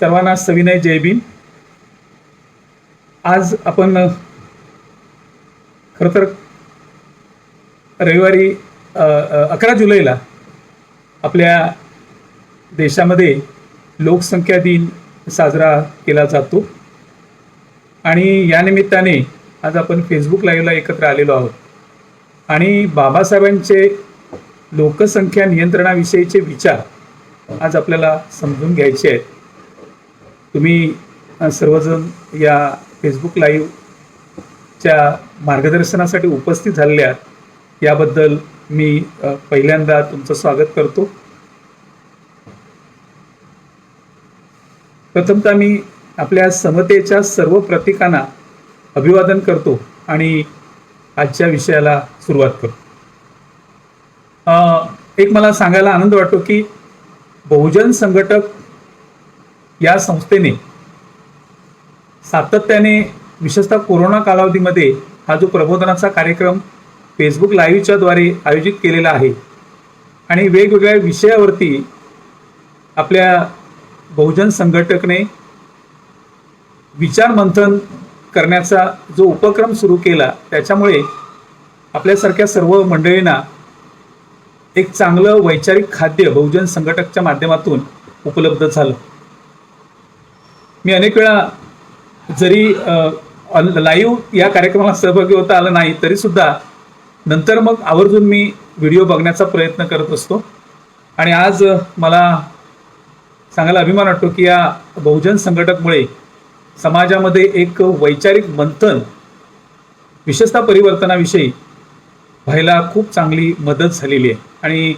सर्वांना सविनय जय भीम. आज आपण खरं तर रविवारी 11 जुलैला आपल्या देशामध्ये लोकसंख्या दिन साजरा केला जातो आणि या निमित्ताने आज आपण फेसबुक लाईव्हला एकत्र आलेलो आहोत आणि बाबासाहेबांचे लोकसंख्या नियंत्रणाविषयीचे विचार आज आपल्याला समजून घ्यायचे आहेत. तुम्ही सर्वजण या फेसबुक लाईव्हच्या मार्गदर्शनासाठी उपस्थित झालेले आहात याबद्दल मी पहिल्यांदा तुमचं स्वागत करतो. प्रथमतः मी आपल्या समतेच्या सर्व प्रतीकांना अभिवादन करतो आणि आजच्या विषयाला सुरुवात करतो. एक मला सांगायला आनंद वाटतो की बहुजन संघटक या संस्थेने सातत्याने विशेषतः कोरोना कालावधीमध्ये हा जो प्रबोधनाचा कार्यक्रम फेसबुक लाईव्हच्या द्वारे आयोजित केलेला आहे आणि वेगवेगळ्या विषयावरती आपल्या बहुजन संघटकने विचार मंथन करण्याचा जो उपक्रम सुरू केला त्याच्यामुळे आपल्यासारख्या सर्व मंडळींना एक चांगलं वैचारिक खाद्य बहुजन संघटकच्या माध्यमातून उपलब्ध झालं. मी अनेक वेळा जरी लाईव्ह या कार्यक्रमाला सहभागी होता आलं नाही तरी सुद्धा नंतर मग आवर्जून मी व्हिडिओ बघण्याचा प्रयत्न करत असतो आणि आज मला सांगायला अभिमान वाटतो की या बहुजन संघटकमुळे समाजामध्ये एक वैचारिक मंथन विशेषतः परिवर्तनाविषयी व्हायला खूप चांगली मदत झालेली आहे आणि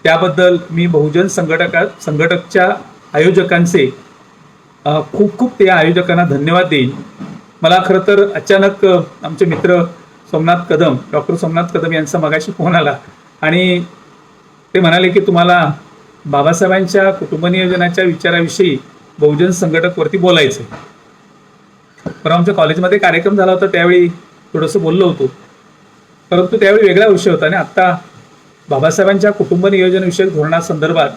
त्याबद्दल मी बहुजन संघटकच्या आयोजकांचे खूप खूप त्या आयोजकांना धन्यवाद देईन. मला खरं तर अचानक आमचे मित्र डॉक्टर सोमनाथ कदम यांचा मगाशी फोन आला आणि ते म्हणाले की तुम्हाला बाबासाहेबांच्या कुटुंब नियोजनाच्या विचाराविषयी बहुजन संघटकवरती बोलायचं आहे. परवा आमच्या कॉलेजमध्ये कार्यक्रम झाला होता त्यावेळी थोडंसं बोललो होतो परंतु त्यावेळी वेगळा विषय होता आणि आत्ता बाबासाहेबांच्या कुटुंब नियोजनविषयक धोरणासंदर्भात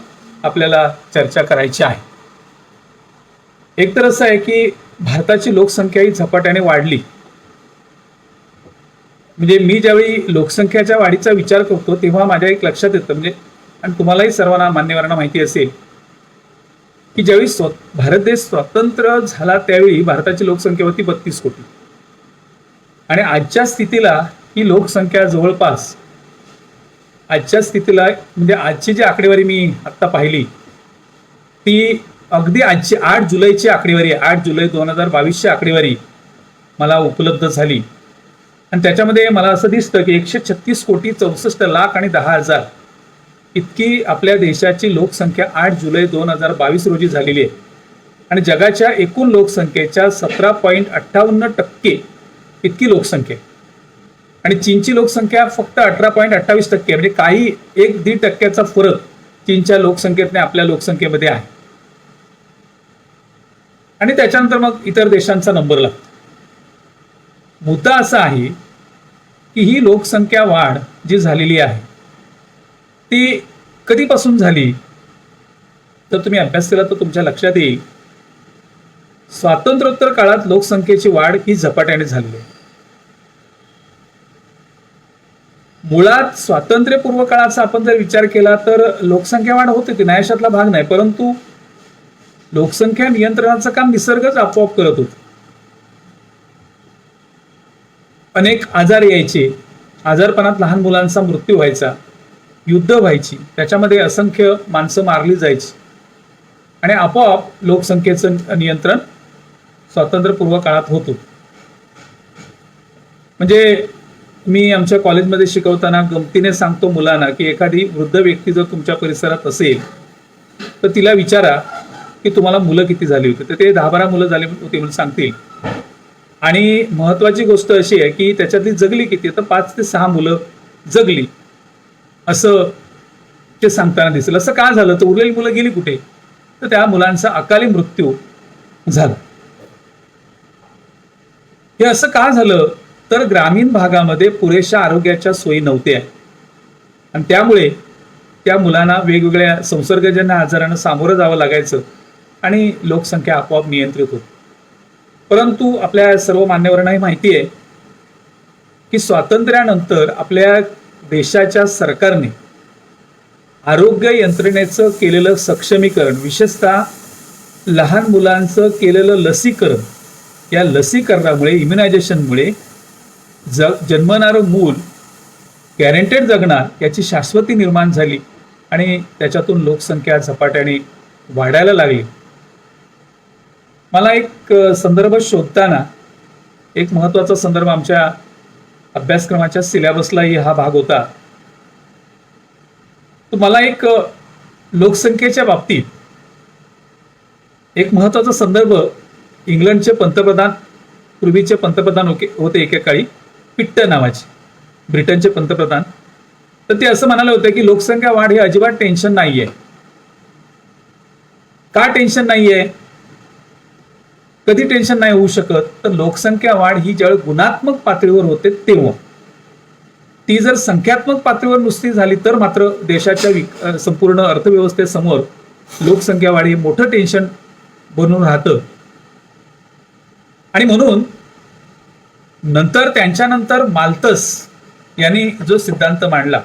आपल्याला चर्चा करायची आहे. एक तर असं आहे की भारताची लोकसंख्या ही झपाट्याने वाढली. म्हणजे मी ज्यावेळी लोकसंख्याच्या वाढीचा विचार करतो तेव्हा माझ्या एक लक्षात येतं म्हणजे आणि तुम्हालाही सर्वांना मान्यवरांना माहिती असेल की ज्यावेळी भारत देश स्वतंत्र झाला त्यावेळी भारताची लोकसंख्या होती 32 कोटी आणि आजच्या स्थितीला ही लोकसंख्या जवळपास म्हणजे आजची जी आकडेवारी मी आत्ता पाहिली ती अगदी आजची 8 जुलैची आकडेवारी आहे. 8 जुलै 2022ची आकडेवारी मला उपलब्ध झाली आणि त्याच्यामध्ये मला असं दिसतं की 136 कोटी 64 लाख आणि 10,000 इतकी आपल्या देशाची लोकसंख्या 8 जुलै 2022 रोजी झालेली आहे आणि जगाच्या एकूण लोकसंख्येच्या 17.58% इतकी लोकसंख्या आहे आणि चीनची लोकसंख्या फक्त 18.28% म्हणजे काही 1-1.5% फरक चीनच्या लोकसंख्येतने आपल्या लोकसंख्येमध्ये आहे आणि त्याच्यानंतर मग इतर देशांचा नंबर लागतो. मुद्दा असा आहे की ही लोकसंख्या वाढ जी झालेली आहे ती कधीपासून झाली तर तुम्ही अभ्यास केला तर तुमच्या लक्षात येईल स्वातंत्र्योत्तर काळात लोकसंख्येची वाढ ही झपाट्याने झालेली आहे. मुळात स्वातंत्र्यपूर्व काळाचा आपण जर विचार केला तर लोकसंख्या वाढ होत होती नाही अशातला भाग नाही परंतु लोकसंख्या नियंत्रणाचं काम निसर्गच आपोआप करत होत. अनेक आजार यायचे आजारपणात लहान मुलांचा मृत्यू व्हायचा युद्ध व्हायची त्याच्यामध्ये असंख्य माणसं मारली जायची आणि आपोआप लोकसंख्येचं नियंत्रण स्वातंत्र्यपूर्व काळात होतं. म्हणजे मी आमच्या कॉलेजमध्ये शिकवताना गमतीने सांगतो मुलांना की एखादी वृद्ध व्यक्ती जर तुमच्या परिसरात असेल तर तिला विचारा की तुम्हाला मुलं किती झाली होती तर ते 10-12 मुलं झाली होती म्हणून सांगतील आणि महत्वाची गोष्ट अशी आहे की त्याच्यातली जगली किती तर 5 ते 6 मुलं जगली असं ते सांगताना दिसेल. असं का झालं तर उरलेली मुलं गेली कुठे तर त्या मुलांचा अकाली मृत्यू झाला. हे असं का झालं तर ग्रामीण भागामध्ये पुरेशा आरोग्याच्या सोयी नव्हत्या आणि त्यामुळे त्या मुलांना वेगवेगळ्या संसर्गजन्य आजारांना सामोरं जावं लागायचं आणि लोकसंख्या आपोआप नियंत्रित होते. परंतु आपल्या सर्व मान्यवरांनाही माहिती आहे की स्वातंत्र्यानंतर आपल्या देशाच्या सरकारने आरोग्य यंत्रणेचं केलेलं सक्षमीकरण, विशेषतः लहान मुलांचं केलेलं लसीकरण, या लसीकरणामुळे, इम्युनायझेशनमुळे जन्मणारं मूल गॅरंटेड जगणार याची शाश्वती निर्माण झाली आणि त्याच्यातून लोकसंख्या झपाट्याने वाढायला लागली. मला एक संदर्भ शोधताना एक महत्त्वाचा संदर्भ, आमच्या अभ्यासक्रमाच्या सिलेबसलाही हा भाग होता, तर मला एक लोकसंख्येच्या बाबतीत एक महत्त्वाचा संदर्भ, इंग्लंडचे पंतप्रधान, पूर्वीचे पंतप्रधान होते एकेकाळी, पिट्ट नावाचे, ब्रिटनचे पंतप्रधान, तर ते असं म्हणाले होते की लोकसंख्या वाढ ही अजिबात टेन्शन नाहीये. का टेन्शन नाहीये? कधी टेन्शन नाही होऊ शकत? तर लोकसंख्या वाढ ही ज्यावेळी गुणात्मक पातळीवर होते तेव्हा. ती जर संख्यात्मक पातळीवर नुसती झाली तर मात्र देशाच्या संपूर्ण अर्थव्यवस्थेसमोर लोकसंख्या वाढ हे मोठं टेन्शन बनून राहतं. आणि म्हणून नंतर त्यांच्यानंतर माल्थस यांनी जो सिद्धांत मांडला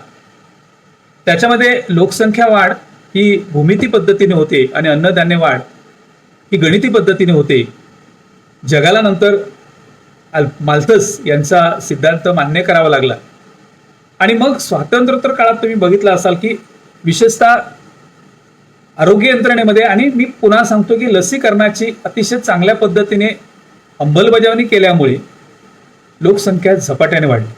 त्याच्यामध्ये लोकसंख्या वाढ ही भूमिती पद्धतीने होते आणि अन्नधान्य वाढ ही गणिती पद्धतीने होते. जगाला नंतर माल्थस यांचा सिद्धांत मान्य करावा लागला. आणि मग स्वातंत्र्योत्तर काळात तुम्ही बघितलं असाल की विशेषतः आरोग्य यंत्रणेमध्ये, आणि मी पुन्हा सांगतो की लसीकरणाची अतिशय चांगल्या पद्धतीने अंमलबजावणी केल्यामुळे लोकसंख्या झपाट्याने वाढली.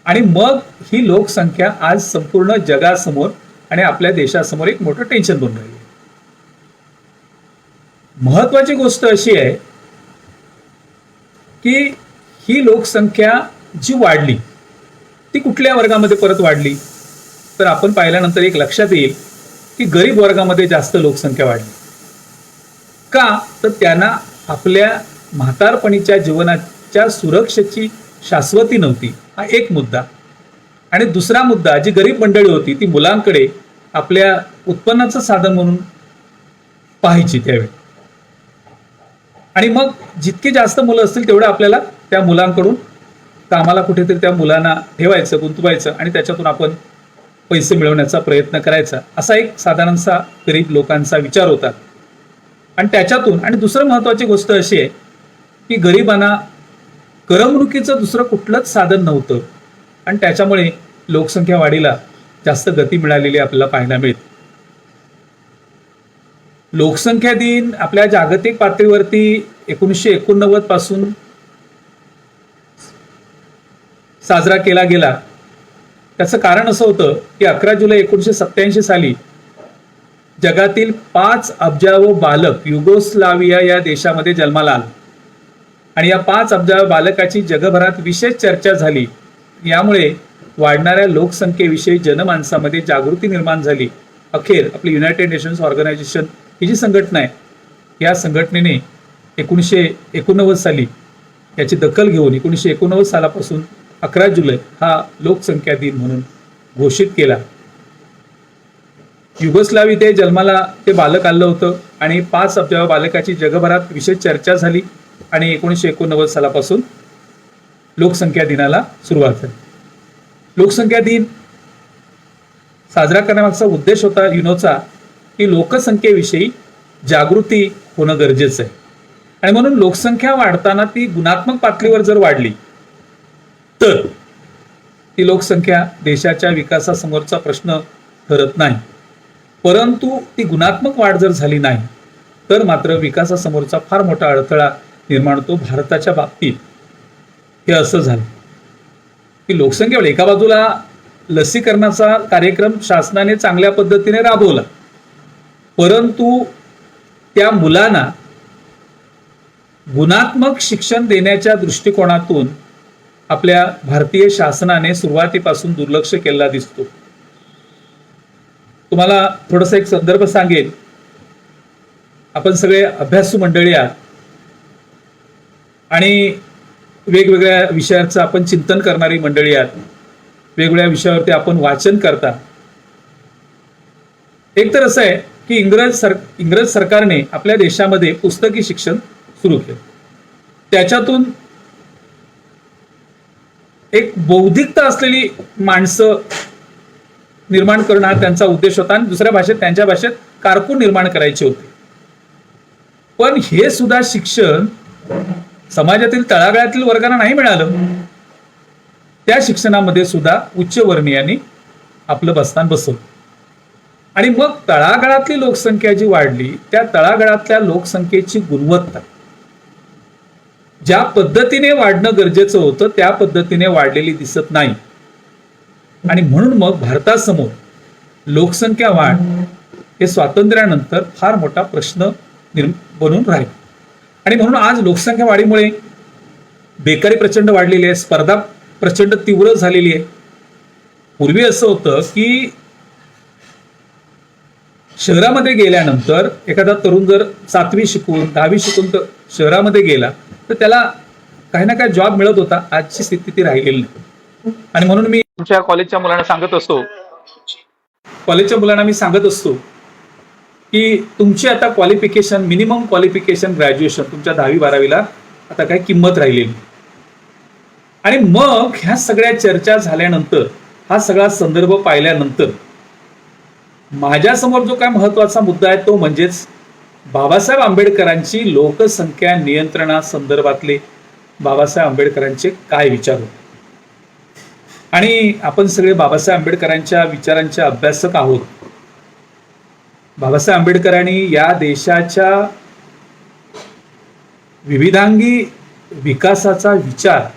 आणि मग ही लोकसंख्या आज संपूर्ण जगासमोर आणि आपल्या देशासमोर एक मोठं टेन्शन बनून राहिली. महत्वाची गोष्ट अशी आहे की ही लोकसंख्या जी वाढली ती कुठल्या वर्गामध्ये परत वाढली? तर आपण पाहिल्यानंतर एक लक्षात येईल की गरीब वर्गामध्ये जास्त लोकसंख्या वाढली. का? तर त्यांना आपल्या म्हातारपणीच्या जीवनाच्या सुरक्षेची शाश्वती नव्हती, हा एक मुद्दा. आणि दुसरा मुद्दा, जी गरीब मंडळी होती ती मुलांकडे आपल्या उत्पन्नाचं साधन म्हणून पाहायची त्यावेळी. आणि मग जितकी जास्त मुलं असतील तेवढं आपल्याला त्या मुलांकडून कामाला कुठेतरी त्या मुलांना ठेवायचं, गुंतवायचं आणि त्याच्यातून आपण पैसे मिळवण्याचा प्रयत्न करायचा, असा एक साधारणसा गरीब लोकांचा विचार होता. आणि त्याच्यातून, आणि दुसरं महत्त्वाची गोष्ट अशी आहे की गरिबांना करमणुकीचं दुसरं कुठलंच साधन नव्हतं आणि त्याच्यामुळे लोकसंख्या वाढीला जास्त गती मिळालेली आपल्याला पाहायला मिळते. लोकसंख्या दिन आपल्या जागतिक पातळीवरती 1989 पासून साजरा केला गेला. त्याचं कारण असं होतं की 11 जुलै 1987 साली जगातील 5 अब्जावं बालक युगोस्लाविया या देशामध्ये जन्माला आलं आणि या 5 अब्जावं बालकाची जगभरात विशेष चर्चा झाली. यामुळे वाढणाऱ्या लोकसंख्येविषयी जनमानसामध्ये जागृती निर्माण झाली. अखेर आपली युनायटेड नेशन्स ऑर्गनायझेशन ही जी संघटना आहे, या संघटनेने 1989 साली याची दखल घेऊन 1989 सालापासून 11 जुलै हा लोकसंख्या दिन म्हणून घोषित केला. युगोस्लाविया जन्माला ते बालक आलं होतं आणि 5 अब्जावं बालकाची जगभरात विशेष चर्चा झाली आणि 1989 सालापासून लोकसंख्या दिनाला सुरुवात झाली. लोकसंख्या दिन साजरा करण्यामागचा उद्देश होता युनोचा की लोकसंख्येविषयी जागृती होणं गरजेचं आहे. आणि म्हणून लोकसंख्या वाढताना ती गुणात्मक पातळीवर जर वाढली तर ती लोकसंख्या देशाच्या विकासासमोरचा प्रश्न ठरत नाही. परंतु ती गुणात्मक वाढ जर झाली नाही तर मात्र विकासासमोरचा फार मोठा अडथळा निर्माण होतो. भारताच्या बाबतीत हे असं झालं की लोकसंख्या, एका बाजूला लसीकरणाचा कार्यक्रम शासनाने चांगल्या पद्धतीने राबवला, परंतु त्या मुलांना गुणात्मक शिक्षण देण्याच्या दृष्टिकोनातून आपल्या भारतीय शासनाने सुरुवातीपासून दुर्लक्ष केलेला दिसतो. तुम्हाला थोडासा एक संदर्भ सांगेन. आपण सगळे अभ्यासू मंडळी आहात आणि वेगवेगळ्या विषयाचं आपण चिंतन करणारी मंडळी आहात. वेगवेगळ्या विषयावरती आपण वाचन करता. एक तर असं आहे की इंग्रज सरकारने आपल्या देशामध्ये पुस्तकी शिक्षण सुरू केलं. त्याच्यातून एक बौद्धिकता असलेली माणसं निर्माण करणं हा त्यांचा उद्देश होता आणि दुसऱ्या भाषेत त्यांच्या भाषेत कारकून निर्माण करायचे होते. पण हे सुद्धा शिक्षण समाजातील तळागाळातील वर्गांना नाही मिळालं. त्या शिक्षणामध्ये सुद्धा उच्चवर्णीयांनी आपलं बस्तान बसवलं आणि मग तळागाळातली लोकसंख्या जी वाढली त्या तळागाळातल्या लोकसंख्येची गुणवत्ता ज्या पद्धतीने वाढणं गरजेचं होतं त्या पद्धतीने वाढलेली दिसत नाही. आणि म्हणून मग भारतासमोर लोकसंख्या वाढ हे स्वातंत्र्यानंतर फार मोठा प्रश्न बनून राहील. आणि म्हणून आज लोकसंख्या वाढीमुळे बेकारी प्रचंड वाढलेली आहे, स्पर्धा प्रचंड तीव्र झालेली आहे. पूर्वी असं होतं की शहरामध्ये गेल्यानंतर एखादा तरुण जर 7वी शिकून 10वी शिकून तर शहरामध्ये गेला तर त्याला काही ना काही जॉब मिळत होता. आजची स्थिती ती राहिलेली नाही. आणि म्हणून मी तुमच्या कॉलेजच्या मुलांना सांगत असतो की तुमची आता क्वालिफिकेशन, मिनिमम क्वालिफिकेशन ग्रॅज्युएशन तुमच्या 10वी 12वीला आता काही किंमत राहिलेली. आणि मग ह्या सगळ्या चर्चा झाल्यानंतर, हा सगळा संदर्भ पाहिल्यानंतर माझ्यासमोर जो काय महत्वाचा मुद्दा आहे तो म्हणजेच बाबासाहेब आंबेडकरांची लोकसंख्या नियंत्रणासंदर्भातले बाबासाहेब आंबेडकरांचे काय विचार होते. आणि आपण सगळे बाबासाहेब आंबेडकरांच्या विचारांचे अभ्यासक आहोत. बाबासाहेब आंबेडकरांनी या देशाच्या विविधांगी विकासाचा विचार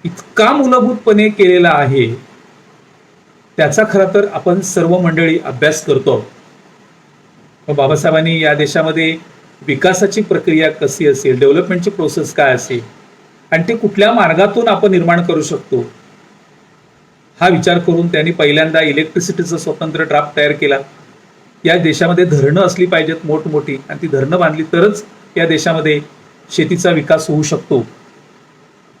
इतका मूलभूतपणे केलेला आहे, त्याचा खरं तर आपण सर्व मंडळी अभ्यास करतो. बाबासाहेबांनी या देशामध्ये विकासाची प्रक्रिया कशी असेल, डेव्हलपमेंटची प्रोसेस काय असेल आणि ते कुठल्या मार्गातून आपण निर्माण करू शकतो हा विचार करून त्यांनी पहिल्यांदा इलेक्ट्रिसिटीचं स्वतंत्र ड्राफ्ट तयार केला. या देशामध्ये धरणं असली पाहिजेत मोठमोठी आणि ती धरणं बांधली तरच या देशामध्ये शेतीचा विकास होऊ शकतो.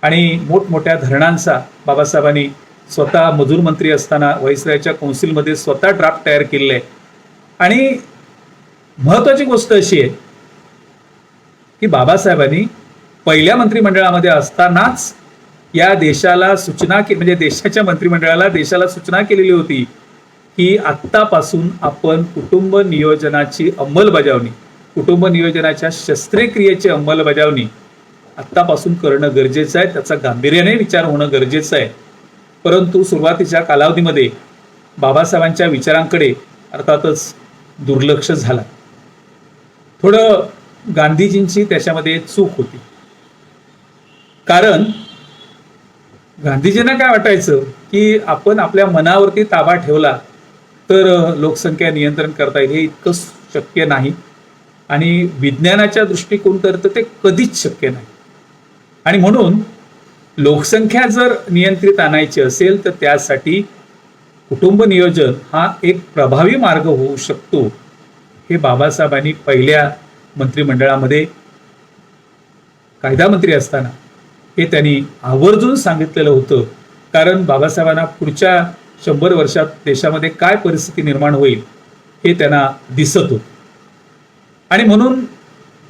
आणि मोठमोठ्या धरणांचा बाबासाहेबांनी स्वतः मजूर मंत्री असताना व्हाईसरॉयच्या कौन्सिलमध्ये स्वतः ड्राफ्ट तयार केलेला आहे. आणि महत्वाची गोष्ट अशी आहे की बाबासाहेबांनी पहिल्या मंत्रिमंडळामध्ये असतानाच या देशाला सूचना म्हणजे देशाच्या मंत्रिमंडळाला देशाला सूचना केलेली होती की आत्तापासून आपण कुटुंब नियोजनाची अंमलबजावणी, कुटुंब नियोजनाच्या शस्त्रक्रियेची अंमलबजावणी आत्तापासून करणं गरजेचं आहे. त्याचा गांभीर्याने विचार होणं गरजेचं आहे. परंतु सुरुवातीच्या कालावधीमध्ये बाबासाहेबांच्या विचारांकडे अर्थातच दुर्लक्ष झालं. थोडं गांधीजींची त्याच्यामध्ये चूक होती. कारण गांधीजींना काय वाटायचं की आपण आपल्या मनावरती ताबा ठेवला तर लोकसंख्या नियंत्रण करता येईल. हे इतकं शक्य नाही आणि विज्ञानाच्या दृष्टिकोन तर ते कधीच शक्य नाही. आणि म्हणून लोकसंख्या जर नियंत्रित आणायची असेल तर त्यासाठी कुटुंब नियोजन हा एक प्रभावी मार्ग होऊ शकतो. हे बाबासाहेबांनी पहिल्या मंत्रिमंडळामध्ये कायदा मंत्री असताना हे त्यांनी आवर्जून सांगितलेलं होतं. कारण बाबासाहेबांना पुढच्या 100 वर्षात देशामध्ये काय परिस्थिती निर्माण होईल हे त्यांना दिसत होतं. आणि म्हणून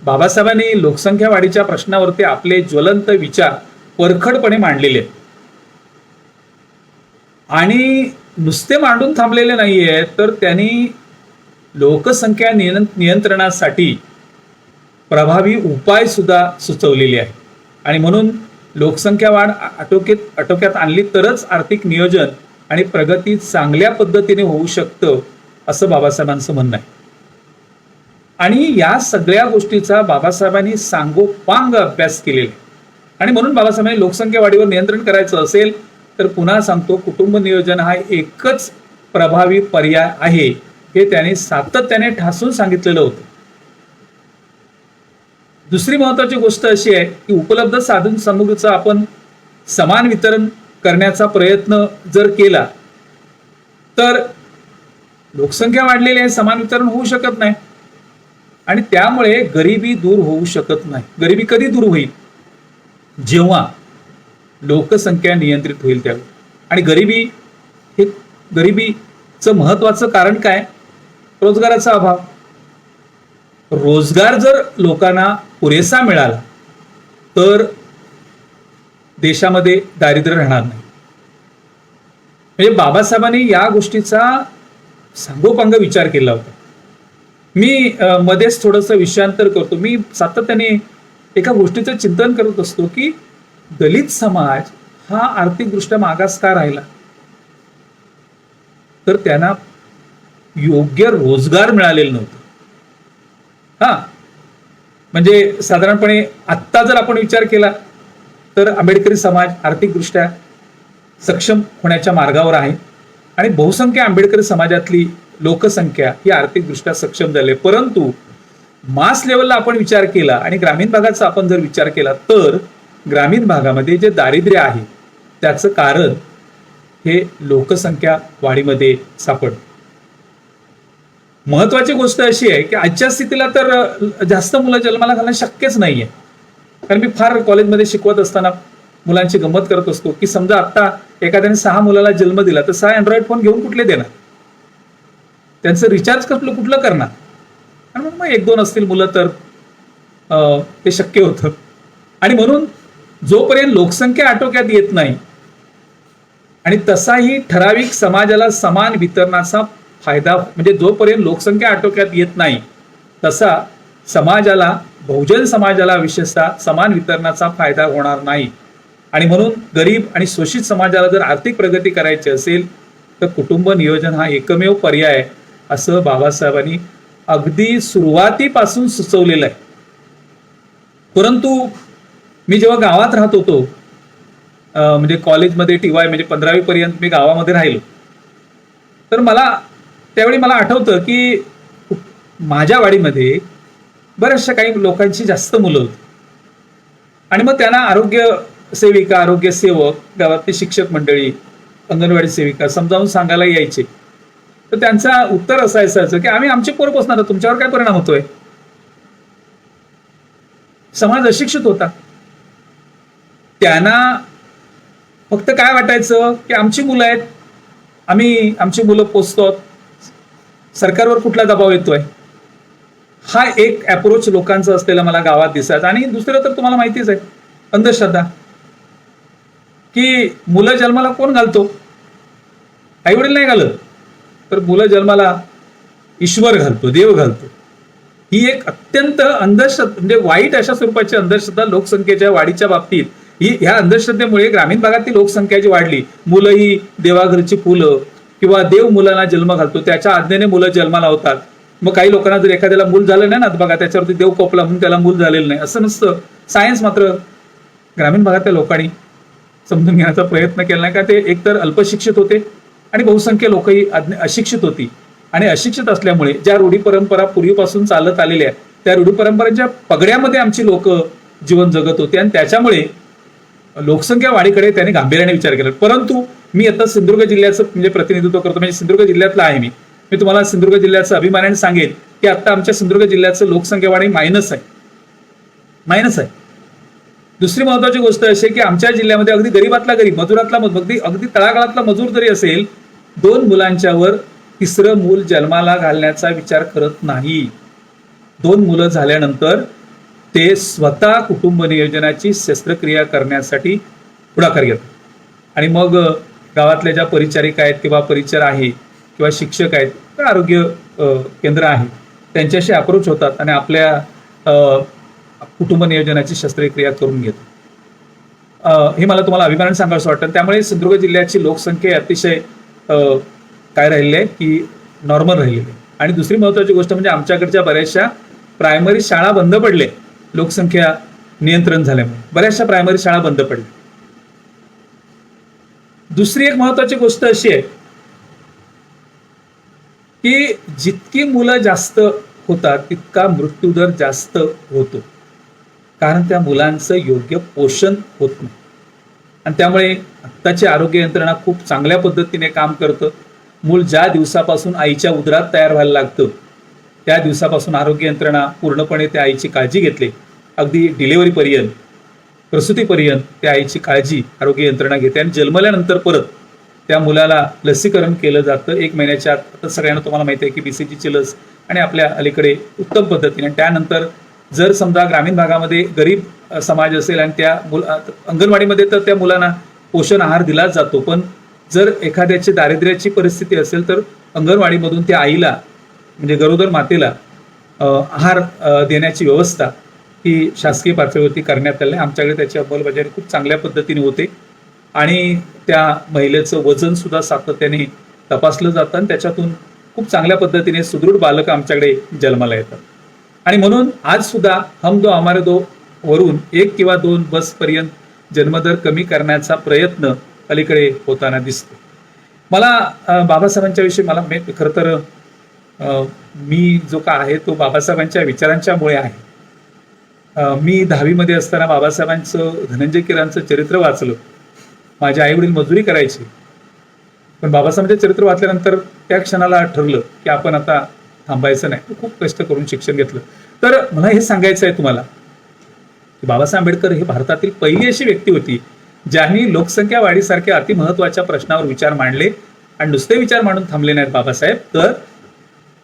बाबासाहेबांनी लोकसंख्या वाढीच्या प्रश्नावरती आपले ज्वलंत विचार परखडपणे मांडलेले आहेत. आणि नुसते मांडून थांबलेले नाहीये तर त्यांनी लोकसंख्या नियंत्रणासाठी प्रभावी उपाय सुद्धा सुचवलेले आहेत. आणि म्हणून लोकसंख्या वाढ आटोक्यात आणली तरच आर्थिक नियोजन आणि प्रगती चांगल्या पद्धतीने होऊ शकतं असं बाबासाहेबांचं म्हणणं आहे. आणि या सगळ्या गोष्टीचा बाबासाहेबांनी सांगोपांग अभ्यास केलेला. आणि म्हणून बाबासाहेबांनी लोकसंख्या वाढीवर नियंत्रण करायचं असेल तर पुन्हा सांगतो कुटुंब नियोजन हा एकच प्रभावी पर्याय आहे हे त्याने सातत्याने ठासून सांगितलेलं होतं. दुसरी महत्वाची गोष्ट अशी आहे की उपलब्ध साधन सामुग्रीचं आपण समान वितरण करण्याचा प्रयत्न जर केला तर लोकसंख्या वाढलेली आहे, समान वितरण होऊ शकत नाही आणि त्यामुळे गरिबी दूर होऊ शकत नाही. गरिबी कधी दूर होईल? जेव्हा लोकसंख्या नियंत्रित होईल त्यावेळी. आणि गरिबीचं महत्वाचं कारण काय रोजगाराचा अभाव. रोजगार जर लोकांना पुरेसा मिळाला तर देशामध्ये दारिद्र्य राहणार नाही. म्हणजे बाबासाहेबांनी या गोष्टीचा सांगोपांग विचार केला होता. मी मध्येच थोडंसं विषयांतर करतो. मी सातत्याने एका गोष्टीचं चिंतन करत असतो की दलित समाज हा आर्थिकदृष्ट्या मागास का राहिला, तर त्यांना योग्य रोजगार मिळालेला नव्हता. म्हणजे साधारणपणे आत्ता जर आपण विचार केला तर आंबेडकरी समाज आर्थिकदृष्ट्या सक्षम होण्याच्या मार्गावर आहे आणि बहुसंख्य आंबेडकरी समाजातली लोकसंख्या ही आर्थिकदृष्ट्या सक्षम झाली. परंतु मास लेवलला आपण विचार केला आणि ग्रामीण भागाचा आपण जर विचार केला तर ग्रामीण भागामध्ये जे दारिद्र्य आहे त्याचं कारण हे लोकसंख्या वाढीमध्ये सापडतं. महत्वाची गोष्ट अशी आहे की आजच्या स्थितीला तर जास्त मुलं जन्माला घालणं शक्यच नाहीये. कारण मी फार कॉलेजमध्ये शिकवत असताना मुलांची गंमत करत असतो की समजा आता एखाद्याने 6 मुलाला जन्म दिला तर 6 अँड्रॉइड फोन घेऊन कुठले देणार, त्यांचं रिचार्ज कुठलं करणार. आणि मग 1-2 असतील मुलं तर ते शक्य होतं. आणि म्हणून जोपर्यंत लोकसंख्या आटोक्यात येत नाही आणि तसाही ठराविक समाजाला समान वितरणाचा फायदा, म्हणजे जोपर्यंत लोकसंख्या आटोक्यात येत नाही तसा समाजाला, बहुजन समाजाला विशेषतः समान वितरणाचा फायदा होणार नाही. आणि म्हणून गरीब आणि शोषित समाजाला जर आर्थिक प्रगती करायची असेल तर कुटुंब नियोजन हा एकमेव पर्याय आहे असं बाबासाहेबांनी अगदी सुरुवातीपासून सुचवलेलं आहे. परंतु मी जेव्हा गावात राहत होतो, म्हणजे कॉलेजमध्ये TY म्हणजे 15वी पर्यंत मी गावामध्ये राहिलो, तर त्यावेळी मला आठवतं की माझ्या वाडीमध्ये बऱ्याचशा काही लोकांची जास्त मुलं होती आणि मग त्यांना आरोग्य सेविका, आरोग्य सेवक, गावातले शिक्षक मंडळी, अंगणवाडी सेविका समजावून सांगायला यायचे. तर त्यांचा उत्तर असायचं की आम्ही आमची पोरं पोसणार, तुमच्यावर काय परिणाम होतोय. समाज अशिक्षित होता. त्यांना फक्त काय वाटायचं की आमची मुलं आहेत, आमची मुलं पोसतो, सरकारवर कुठला दबाव येतोय. हा एक अप्रोच लोकांचा असलेला मला गावात दिसायचा. आणि दुसरं तर तुम्हाला माहितीच आहे, अंधश्रद्धा, की मुलं जन्माला कोण घालतो, आई वडील नाही घालत, तर मुलं जन्माला ईश्वर घालतो, देव घालतो. ही एक अत्यंत अंधश्रद्धा, म्हणजे वाईट अशा स्वरूपाची अंधश्रद्धा लोकसंख्येच्या वाढीच्या बाबतीत. ह्या अंधश्रद्धेमुळे ग्रामीण भागातील लोकसंख्या जी वाढली, मुलं ही देवाघरची फुलं, किंवा देव मुलांना जन्म घालतो, त्याच्या आज्ञेने मुलं जन्माला होतात. मग काही लोकांना जर एखाद्याला मूल झालं नाही ना, बघा त्याच्यावरती देव कोपला म्हणून त्याला मूल झालेलं नाही, असं नसतं. सायन्स मात्र ग्रामीण भागातल्या लोकांनी समजून घेण्याचा प्रयत्न केला नाही, का ते एकतर अल्पशिक्षित होते आणि बहुसंख्य लोकही अशिक्षित होती. आणि अशिक्षित असल्यामुळे ज्या रूढी परंपरा पूर्वीपासून चालत आलेल्या त्या रूढी परंपरेच्या पगड्यामध्ये आमची लोक जीवन जगत होते आणि त्याच्यामुळे लोकसंख्या वाढीकडे त्यांनी गांभीर्याने विचार केला. परंतु मी आता सिंधुदुर्ग जिल्ह्याचं म्हणजे प्रतिनिधित्व करतो, म्हणजे सिंधुदुर्ग जिल्ह्यातला आहे मी तुम्हाला सिंधुदुर्ग जिल्ह्याचं अभिमानाने सांगेन की आता आमच्या सिंधुदुर्ग जिल्ह्याचं लोकसंख्या वाढी मायनस आहे. दुसरी महत्वाची गोष्ट अशी की आमच्या जिल्ह्यामध्ये अगदी गरीबातला गरीब, मजुरातला अगदी तळागाळातला मजूर जरी असेल, 2 मुलांच्यावर 3रं मूल जन्माला घालण्याचा विचार करत नाही. 2 मुलं झाल्यानंतर ते स्वतः कुटुंब नियोजनाची शस्त्रक्रिया करण्यासाठी पुढाकार घेतात. आणि मग गावातल्या ज्या परिचारिका आहेत किंवा परिचर आहे किंवा शिक्षक आहेत किंवा आरोग्य केंद्र आहे त्यांच्याशी अप्रोच होतात आणि आपल्या कुटुंब नियोजनाची शस्त्रक्रिया करून घेतात. हे मला तुम्हाला अभिमानाने सांगावंसं वाटतं. त्यामुळे सिंधुदुर्ग जिल्ह्याची लोकसंख्या अतिशय काय राहिली आहे की नॉर्मल राहिलेली आहे. आणि दुसरी महत्वाची गोष्ट म्हणजे आमच्याकडच्या बऱ्याचशा प्रायमरी शाळा बंद पडल्या, लोकसंख्या नियंत्रण झाल्यामुळे बऱ्याचशा प्रायमरी शाळा बंद पडल्या. दुसरी एक महत्वाची गोष्ट अशी आहे की जितकी मुलं जास्त होतात तितका मृत्यूदर जास्त होतो, कारण त्या मुलांचं योग्य पोषण होत नाही. आणि त्यामुळे आत्ताची आरोग्य यंत्रणा खूप चांगल्या पद्धतीने काम करतं. मूल ज्या दिवसापासून आईच्या उदरात तयार व्हायला लागतं त्या दिवसापासून आरोग्य यंत्रणा पूर्णपणे त्या आईची काळजी घेतली. अगदी डिलिव्हरीपर्यंत, प्रसूतीपर्यंत त्या आईची काळजी आरोग्य यंत्रणा घेते. आणि जन्मल्यानंतर परत त्या मुलाला लसीकरण केलं जातं 1 महिन्याच्या आत. आता सगळ्यांना तुम्हाला माहिती आहे की BCGची लस आणि आपल्या अलीकडे उत्तम पद्धतीने. आणि त्यानंतर जर समजा ग्रामीण भागामध्ये गरीब समाज असेल आणि त्या अंगणवाडीमध्ये तर त्या मुलांना पोषण आहार दिलाच जातो, पण जर एखाद्याची दारिद्र्याची परिस्थिती असेल तर अंगणवाडीमधून त्या आईला म्हणजे गरोदर मातेला आहार देण्याची व्यवस्था ही शासकीय पातळीवरती करण्यात आली. आमच्याकडे त्याची अंमलबजावणी खूप चांगल्या पद्धतीने होते आणि त्या महिलेचं वजन सुद्धा सातत्याने तपासलं जातं आणि त्याच्यातून खूप चांगल्या पद्धतीने सुदृढ बालकं आमच्याकडे जन्माला येतात. आणि म्हणून आज सुद्धा हम दो हमारे दो वरून 1 किंवा 2 बसपर्यंत जन्मदर कमी करण्याचा प्रयत्न अलीकडे होताना दिसतो. मला बाबासाहेबांच्या विषयी मला खरं तर मी जो का आहे तो बाबासाहेबांच्या विचारांच्यामुळे आहे. मी 10वी असताना बाबासाहेबांचं धनंजय कीरांचं चरित्र वाचलं. माझे आईवडील मजुरी करायचे, पण बाबासाहेबांचे चरित्र वाचल्यानंतर त्या क्षणाला ठरलं की आपण आता थांबायचं नाही. खूप कष्ट करून शिक्षण घेतलं. तर मला हे सांगायचं आहे तुम्हाला की बाबासाहेब आंबेडकर हे भारतातील पहिली अशी व्यक्ती होती ज्यांनी लोकसंख्या वाढीसारख्या अतिमहत्वाच्या प्रश्नावर विचार मांडले आणि नुसते विचार मांडून थांबले नाहीत बाबासाहेब, तर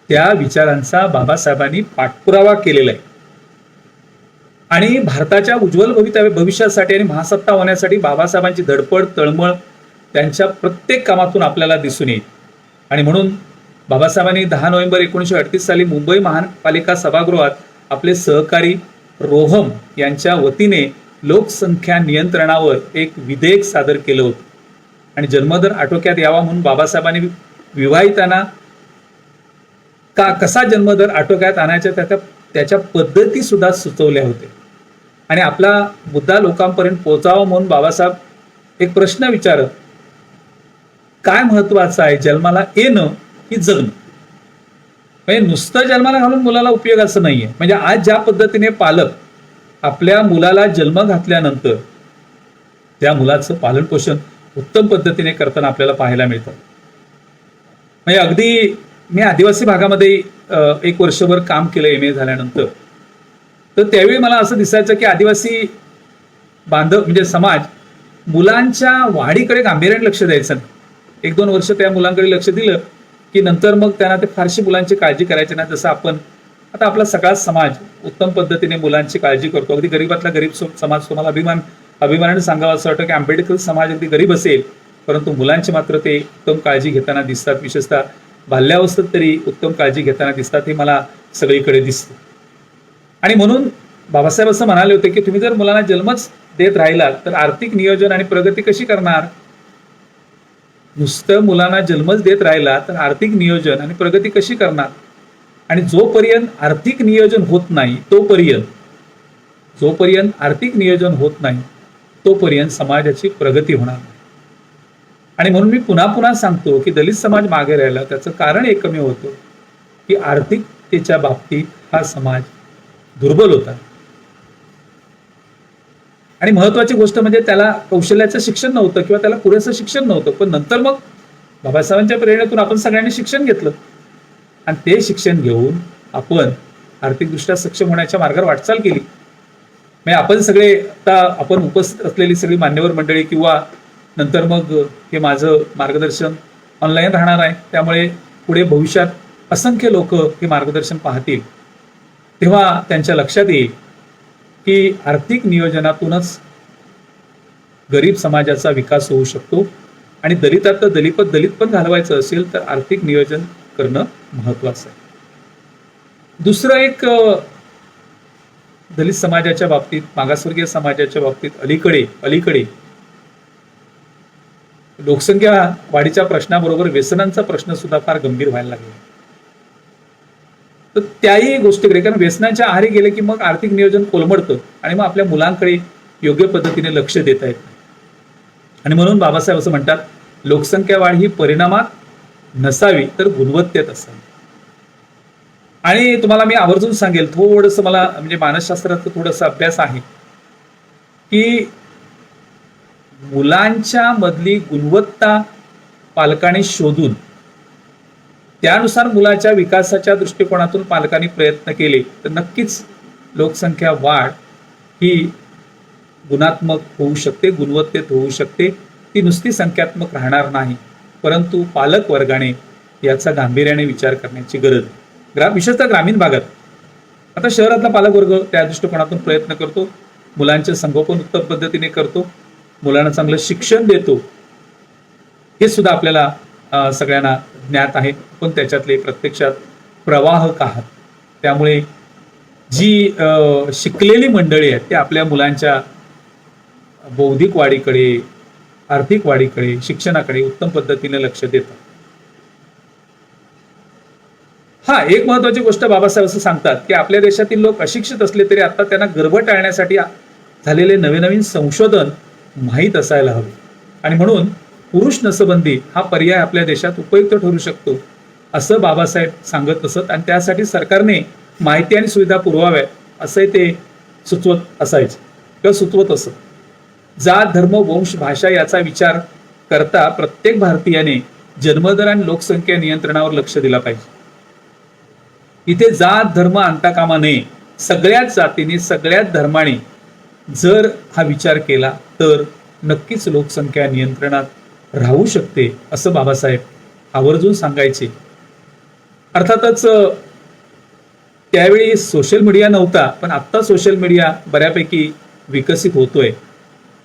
त्या विचारांचा बाबासाहेबांनी पाठपुरावा केलेला आहे. आणि भारताच्या उज्ज्वल भविष्यासाठी आणि महासत्ता होण्यासाठी बाबासाहेबांची धडपड तळमळ त्यांच्या प्रत्येक कामातून आपल्याला दिसून येईल. आणि म्हणून बाबासाहेबांनी 10 नोव्हेंबर 1938 साली मुंबई महानपालिका सभागृहात आपले सहकारी रोहम यांच्या वतीने लोकसंख्या नियंत्रणावर एक विधेयक सादर केलं होतं. आणि जन्मदर आटोक्यात यावा म्हणून बाबासाहेबांनी विवाहितांना कसा जन्मदर आटोक्यात आणायच्या त्याच्या पद्धती सुद्धा सुचवल्या होत्या. आणि आपला मुद्दा लोकांपर्यंत पोहोचावा म्हणून बाबासाहेब एक प्रश्न विचारत, काय महत्वाचं आहे, जन्माला येणं की जगणं? म्हणजे नुसतं जन्माला घालून मुलाला उपयोगाचं नाहीये. म्हणजे आज ज्या पद्धतीने पालक आपल्या मुलाला जन्म घातल्यानंतर त्या मुलाचं पालन पोषण उत्तम पद्धतीने करताना आपल्याला पाहायला मिळतं. म्हणजे अगदी मी आदिवासी भागामध्ये 1 वर्षभर काम केलं MA झाल्यानंतर. तर त्यावेळी मला असं दिसायचं की आदिवासी बांधव म्हणजे समाज मुलांच्या वाढीकडे गांभीर्याने लक्ष द्यायचं नाही. 1-2 वर्ष त्या मुलांकडे लक्ष दिलं की नंतर मग त्यांना ते फारशी मुलांची काळजी करायची नाही. जसं आपण आता आपला सगळा समाज उत्तम पद्धतीने मुलांची काळजी करतो. अगदी गरीबातला गरीब समाज तुम्हाला अभिमानाने सांगावा असं वाटतं की आंबेडकर समाज अगदी गरीब असेल, परंतु मुलांची मात्र ते उत्तम काळजी घेताना दिसतात. विशेषतः बाल्यावस्थेत तरी उत्तम काळजी घेताना दिसतात. हे मला सगळीकडे दिसतं. आणि म्हणून बाबासाहेब असं म्हणाले होते की तुम्ही जर मुलांना जन्मच देत राहिलात तर आर्थिक नियोजन आणि प्रगती कशी करणार? नुसतं मुलांना जन्मच देत राहिला तर आर्थिक नियोजन आणि प्रगती कशी करणार? आणि जोपर्यंत आर्थिक नियोजन होत नाही आर्थिक नियोजन होत नाही तोपर्यंत समाजाची प्रगती होणार नाही. आणि म्हणून मी पुन्हा पुन्हा सांगतो की दलित समाज मागे राहिला त्याचं कारण एकमेव होतं की आर्थिकतेच्या बाबतीत हा समाज दुर्बल होता. आणि महत्वाची गोष्ट म्हणजे त्याला कौशल्याचं शिक्षण नव्हतं किंवा त्याला पुरेसं शिक्षण नव्हतं. पण नंतर मग बाबासाहेबांच्या प्रेरणेतून आपण सगळ्यांनी शिक्षण घेतलं आणि ते शिक्षण घेऊन आपण आर्थिकदृष्ट्या सक्षम होण्याच्या मार्गावर वाटचाल केली. म्हणजे आपण सगळे आता आपण उपस्थित असलेली सगळी मान्यवर मंडळी किंवा नंतर मग हे माझं मार्गदर्शन ऑनलाईन राहणार आहे, त्यामुळे पुढे भविष्यात असंख्य लोक हे मार्गदर्शन पाहतील तेव्हा त्यांच्या लक्षात येईल की आर्थिक नियोजनातूनच गरीब समाजाचा विकास होऊ शकतो. आणि दलितात दलित पण घालवायचं असेल तर आर्थिक नियोजन करणं महत्वाचं आहे. दुसरं एक दलित समाजाच्या बाबतीत मागासवर्गीय समाजाच्या बाबतीत अलीकडे लोकसंख्या वाढीच्या प्रश्नाबरोबर व्यसनांचा प्रश्न सुद्धा फार गंभीर व्हायला लागला. तर त्याही गोष्टीकडे, कारण व्यसनाच्या आहारी गेले की मग आर्थिक नियोजन कोलमडतं आणि मग आपल्या मुलांकडे योग्य पद्धतीने लक्ष देता येत नाही. आणि म्हणून बाबासाहेब असं म्हणतात, लोकसंख्या वाढ ही परिणामात नसावी तर गुणवत्तेत असावी. आणि तुम्हाला मी आवर्जून सांगेल, थोडंसं मला म्हणजे मानसशास्त्राचा थोडासा अभ्यास आहे की मुलांच्या मधली गुणवत्ता पालकांनी शोधून त्यानुसार मुलाच्या विकासाच्या दृष्टिकोनातून पालकांनी प्रयत्न केले तर नक्कीच लोकसंख्या वाढ ही गुणात्मक होऊ शकते, गुणवत्तेत होऊ शकते. ती नुसती संख्यात्मक राहणार नाही. परंतु पालक वर्गाने याचा गांभीर्याने विचार करण्याची गरज आहे. विशेषतः ग्रामीण भागात. आता शहरातला पालकवर्ग त्या दृष्टिकोनातून प्रयत्न करतो, मुलांचे संगोपन उत्तम पद्धतीने करतो, मुलांना चांगलं शिक्षण देतो, हे सुद्धा आपल्याला सगळ्यांना ज्ञात आहे. पण त्याच्यातले प्रत्यक्षात प्रवाहक आहात. त्यामुळे जी शिकलेली मंडळी आहेत ते आपल्या मुलांच्या बौद्धिक वाढीकडे, आर्थिक वाढीकडे, शिक्षणाकडे उत्तम पद्धतीने लक्ष देतात. हा एक महत्वाची गोष्ट बाबासाहेब असं सांगतात की आपल्या देशातील लोक अशिक्षित असले तरी आता त्यांना गर्भ टाळण्यासाठी झालेले नवीन नवीन संशोधन माहीत असायला हवे आणि म्हणून पुरुष नसबंदी हा पर्याय आपल्या देशात उपयुक्त ठरू शकतो असं बाबासाहेब सांगत असत. आणि त्यासाठी सरकारने माहिती आणि सुविधा पुरवाव्यात असंही ते सुचवत असायचे किंवा सुचवत असत. जात, धर्म, वंश, भाषा याचा विचार करता प्रत्येक भारतीयाने जन्मदर आणि लोकसंख्या नियंत्रणावर लक्ष दिला पाहिजे. इथे जात धर्म आणता कामा नये. सगळ्याच जातीने, सगळ्याच धर्माने जर हा विचार केला तर नक्कीच लोकसंख्या नियंत्रणात राहू शकते असं बाबासाहेब आवर्जून सांगायचे. अर्थातच त्यावेळी सोशल मीडिया नव्हता, पण आत्ता सोशल मीडिया बऱ्यापैकी विकसित होतोय,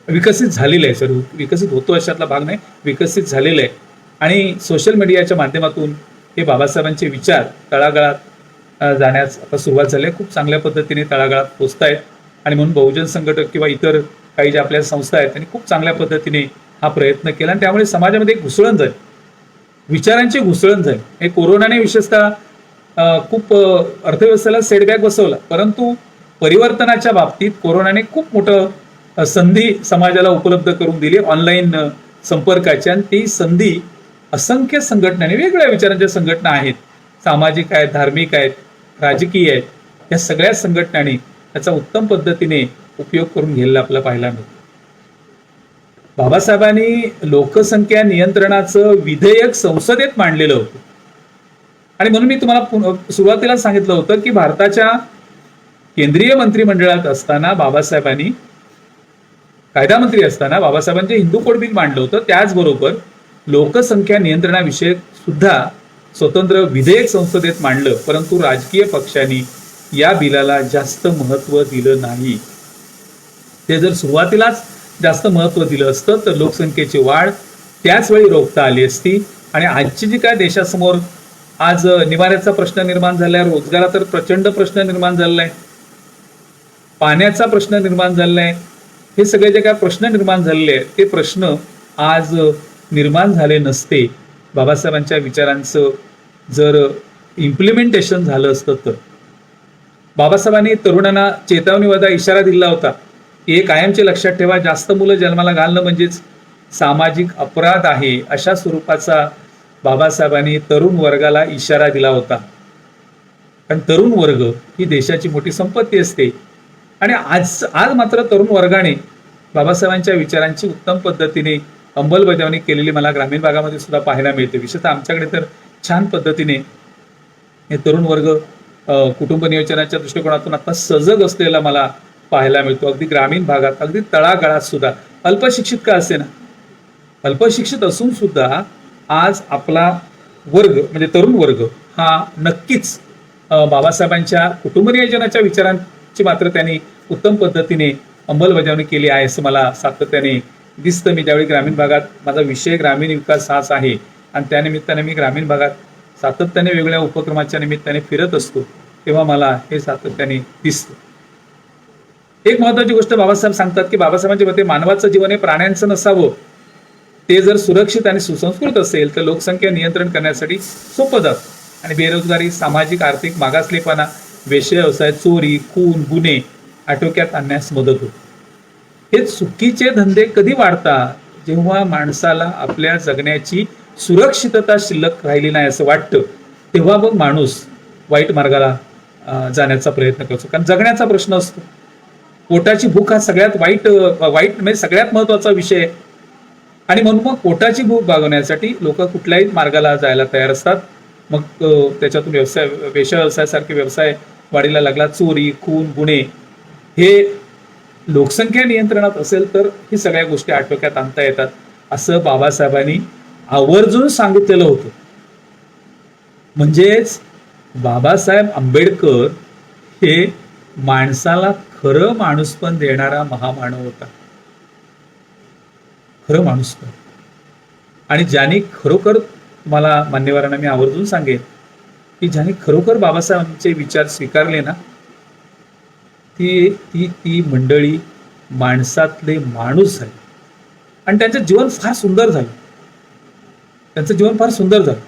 विकसित झालेलं आहे. सर विकसित होतो अशातला भाग नाही, विकसित झालेलं आहे. आणि सोशल मीडियाच्या माध्यमातून हे बाबासाहेबांचे विचार तळागाळात जाण्यास आता सुरुवात झाली आहे. खूप चांगल्या पद्धतीने तळागाळात पोहोचतायत आणि म्हणून बहुजन संघटक किंवा इतर काही ज्या आपल्या संस्था आहेत त्यांनी खूप चांगल्या पद्धतीने हा प्रयत्न केला आणि त्यामुळे समाजामध्ये एक घुसळण झाली, विचारांची घुसळण झाली. हे कोरोनाने विशेषतः खूप अर्थव्यवस्थेला सेटबॅक बसवला, परंतु परिवर्तनाच्या बाबतीत कोरोनाने खूप मोठं संधी समाजाला उपलब्ध करून दिली ऑनलाईन संपर्काची. आणि ती संधी असंख्य संघटनांनी, वेगवेगळ्या विचारांच्या संघटना आहेत, सामाजिक आहेत, धार्मिक आहेत, राजकीय आहेत, या सगळ्या संघटनांनी त्याचा उत्तम पद्धतीने उपयोग करून घ्यायला आपल्याला पाहायला मिळतं. बाबासाहेबांनी लोकसंख्या नियंत्रणाचं विधेयक संसदेत मांडलेलं होतं आणि म्हणून मी तुम्हाला सुरुवातीला सांगितलं होतं की भारताच्या केंद्रीय मंत्रिमंडळात असताना बाबासाहेबांनी, कायदा मंत्री असताना बाबासाहेबांचे हिंदू कोड बिल मांडलं होतं. त्याचबरोबर लोकसंख्या नियंत्रणाविषयक सुद्धा स्वतंत्र विधेयक संसदेत मांडलं, परंतु राजकीय पक्षांनी या बिलाला जास्त महत्व दिलं नाही. ते जर सुरुवातीलाच जास्त महत्व दिलं असतं तर लोकसंख्येची वाढ त्याच वेळी रोखता आली असती. आणि आजची जी काय देशासमोर आज निवाऱ्याचा प्रश्न निर्माण झालाय, रोजगाराचा तर प्रचंड प्रश्न निर्माण झालेला आहे, पाण्याचा प्रश्न निर्माण झालेला आहे, हे सगळे जे काय प्रश्न निर्माण झालेले आहेत ते प्रश्न आज निर्माण झाले नसते बाबासाहेबांच्या विचारांचं जर इम्प्लिमेंटेशन झालं असतं तर. बाबासाहेबांनी तरुणांना चेतावणीवादा इशारा दिला होता की हे कायमचे लक्षात ठेवा, जास्त मुलं जन्माला घालणं म्हणजेच सामाजिक अपराध आहे, अशा स्वरूपाचा बाबासाहेबांनी तरुण वर्गाला इशारा दिला होता. कारण तरुण वर्ग ही देशाची मोठी संपत्ती असते आणि आज मात्र तरुण वर्गाने बाबासाहेबांच्या विचारांची उत्तम पद्धतीने अंमलबजावणी केलेली मला ग्रामीण भागामध्ये सुद्धा पाहायला मिळते. विशेषतः आमच्याकडे तर छान पद्धतीने हे तरुण वर्ग कुटुंब नियोजनाच्या दृष्टिकोनातून आता सजग असलेला मला पाहायला मिळतो. अगदी ग्रामीण भागात, अगदी तळागाळात सुद्धा, अल्पशिक्षित का असे ना, अल्पशिक्षित असून सुद्धा आज आपला वर्ग म्हणजे तरुण वर्ग हा नक्कीच बाबासाहेबांच्या कुटुंब नियोजनाच्या विचारांची मात्र त्यांनी उत्तम पद्धतीने अंमलबजावणी केली आहे असं मला सातत्याने दिसतं. मी ज्यावेळी ग्रामीण भागात, माझा विषय ग्रामीण विकास हाच आहे आणि त्यानिमित्ताने मी ग्रामीण भागात सातत्याने वेगवेगळ्या उपक्रमाच्या निमित्ताने फिरत असतो, तेव्हा मला हे सातत्याने दिसतं. एक महत्वाची गोष्ट बाबासाहेब सांगतात की बाबासाहेबांच्या मते मानवाचं जीवन हे प्राण्यांचं नसावं, ते जर सुरक्षित आणि सुसंस्कृत असेल तर लोकसंख्या नियंत्रण करण्यासाठी सोपं जातं. आणि बेरोजगारी, सामाजिक आर्थिक मागासलेपणा, वेश्या व्यवसाय, चोरी, खून, गुन्हे आटोक्यात आणण्यास मदत होते. हे चुकीचे धंदे कधी वाढतात? जेव्हा माणसाला आपल्या जगण्याची सुरक्षितता शिल्लक राहिली नाही असं वाटतं, तेव्हा मग माणूस वाईट मार्गाला जाण्याचा प्रयत्न करतो. कारण जगण्याचा प्रश्न असतो. पोटाची भूक हा सगळ्यात वाईट म्हणजे सगळ्यात महत्वाचा विषय आहे. आणि म्हणून मग पोटाची भूक भागवण्यासाठी लोक कुठल्याही मार्गाला जायला तयार असतात. मग त्याच्यातून व्यवसाय, वेश्या व्यवसायासारखे व्यवसाय वाढीला लागला. चोरी, खून, गुन्हे हे लोकसंख्या नियंत्रणात असेल तर ही सगळ्या गोष्टी आटोक्यात आणता येतात असं बाबासाहेबांनी आवर्जून सांगितलेलं होतं. म्हणजेच बाबासाहेब आंबेडकर हे माणसाला खरं माणूसपण देणारा महामानव होता. खरं माणूसपण. आणि ज्यांनी खरोखर, मला मान्यवरांना मी आवर्जून सांगेन की ज्यांनी खरोखर बाबासाहेबांचे विचार स्वीकारले ना, ती ती ती मंडळी माणसातले माणूस झाले. आणि त्यांचं जीवन फार सुंदर झालं. त्यांचं जीवन फार सुंदर झालं.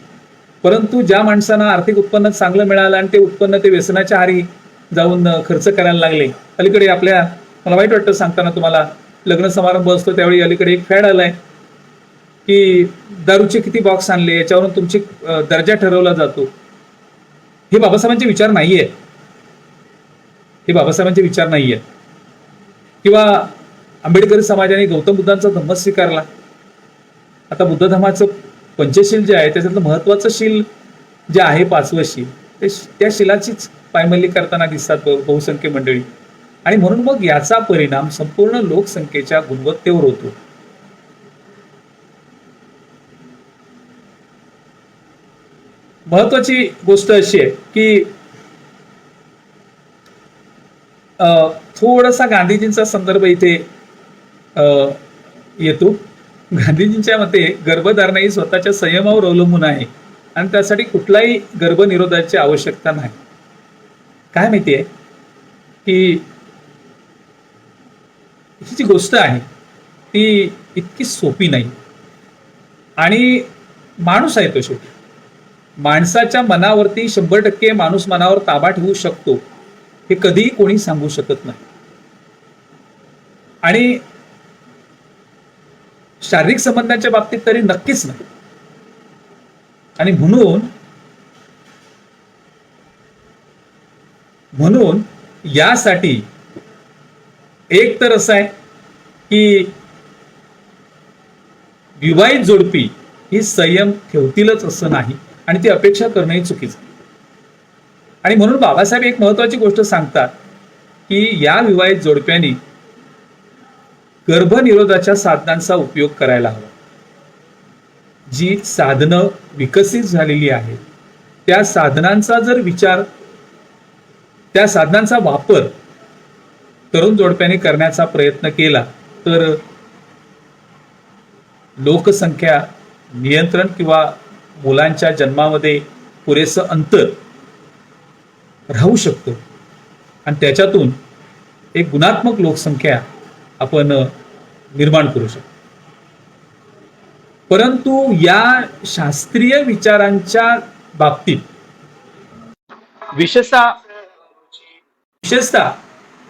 परंतु ज्या माणसांना आर्थिक उत्पन्न चांगलं मिळालं आणि ते उत्पन्न ते व्यसनाच्या आहारी जाऊन खर्च करायला लागले. अलीकडे आपल्या, मला वाईट वाटतं सांगताना तुम्हाला, लग्न समारंभ असतो त्यावेळी अलीकडे एक फॅड आलाय की दारूचे किती बॉक्स आणले याच्यावरून तुमची दर्जा ठरवला जातो. हे बाबासाहेबांचे विचार नाहीये. हे बाबासाहेबांचे विचार नाहीये. किंवा आंबेडकरी समाजाने गौतम बुद्धांचा धम्म स्वीकारला. आता बुद्ध धर्माचं पंचशील जे आहे त्याच्यातलं महत्वाचं शील जे आहे, 5वं शील, ते त्या शिलाचीच पायमल्ली करताना दिसतात बहुसंख्य मंडळी. आणि म्हणून मग याचा परिणाम संपूर्ण लोकसंख्येच्या गुणवत्तेवर होतो. महत्वाची गोष्ट अशी आहे की थोडासा गांधीजींचा संदर्भ इथे येतो. गांधीजींच्या मते गर्भधारणा ही स्वतःच्या संयमावर अवलंबून आहे आणि त्यासाठी कुठलाही गर्भनिरोधाची आवश्यकता नाही. काय माहिती आहे की ही जी गोष्ट आहे ती इतकी सोपी नाही. आणि माणूस आहे तो शेवटी. माणसाच्या मनावरती 100% माणूस मनावर ताबा ठेवू शकतो हे कधीही कोणी सांगू शकत नाही. आणि शारीरिक संबंधांच्या बाबतीत तरी नक्कीच नाही. आणि म्हणून यासाठी एक तर असं आहे की विवाहित जोडपी ही संयम ठेवतीलच असं नाही आणि ती अपेक्षा करणंही चुकीचं. आणि म्हणून बाबासाहेब एक महत्वाची गोष्ट सांगतात की या विवाहित जोडप्यांनी गर्भनिरोधाच्या साधनांचा उपयोग करायला हवा. जी साधनं विकसित झालेली आहेत त्या साधनांचा जर विचार, त्या साधनांचा वापर तरुण जोडप्याने करण्याचा प्रयत्न केला तर लोकसंख्या नियंत्रण किंवा मुलांच्या जन्मामध्ये पुरेसं अंतर राहू शकतो आणि त्याच्यातून एक गुणात्मक लोकसंख्या आपण निर्माण करू शकतो. परंतु या शास्त्रीय विचारांच्या बाबतीत विशेषतः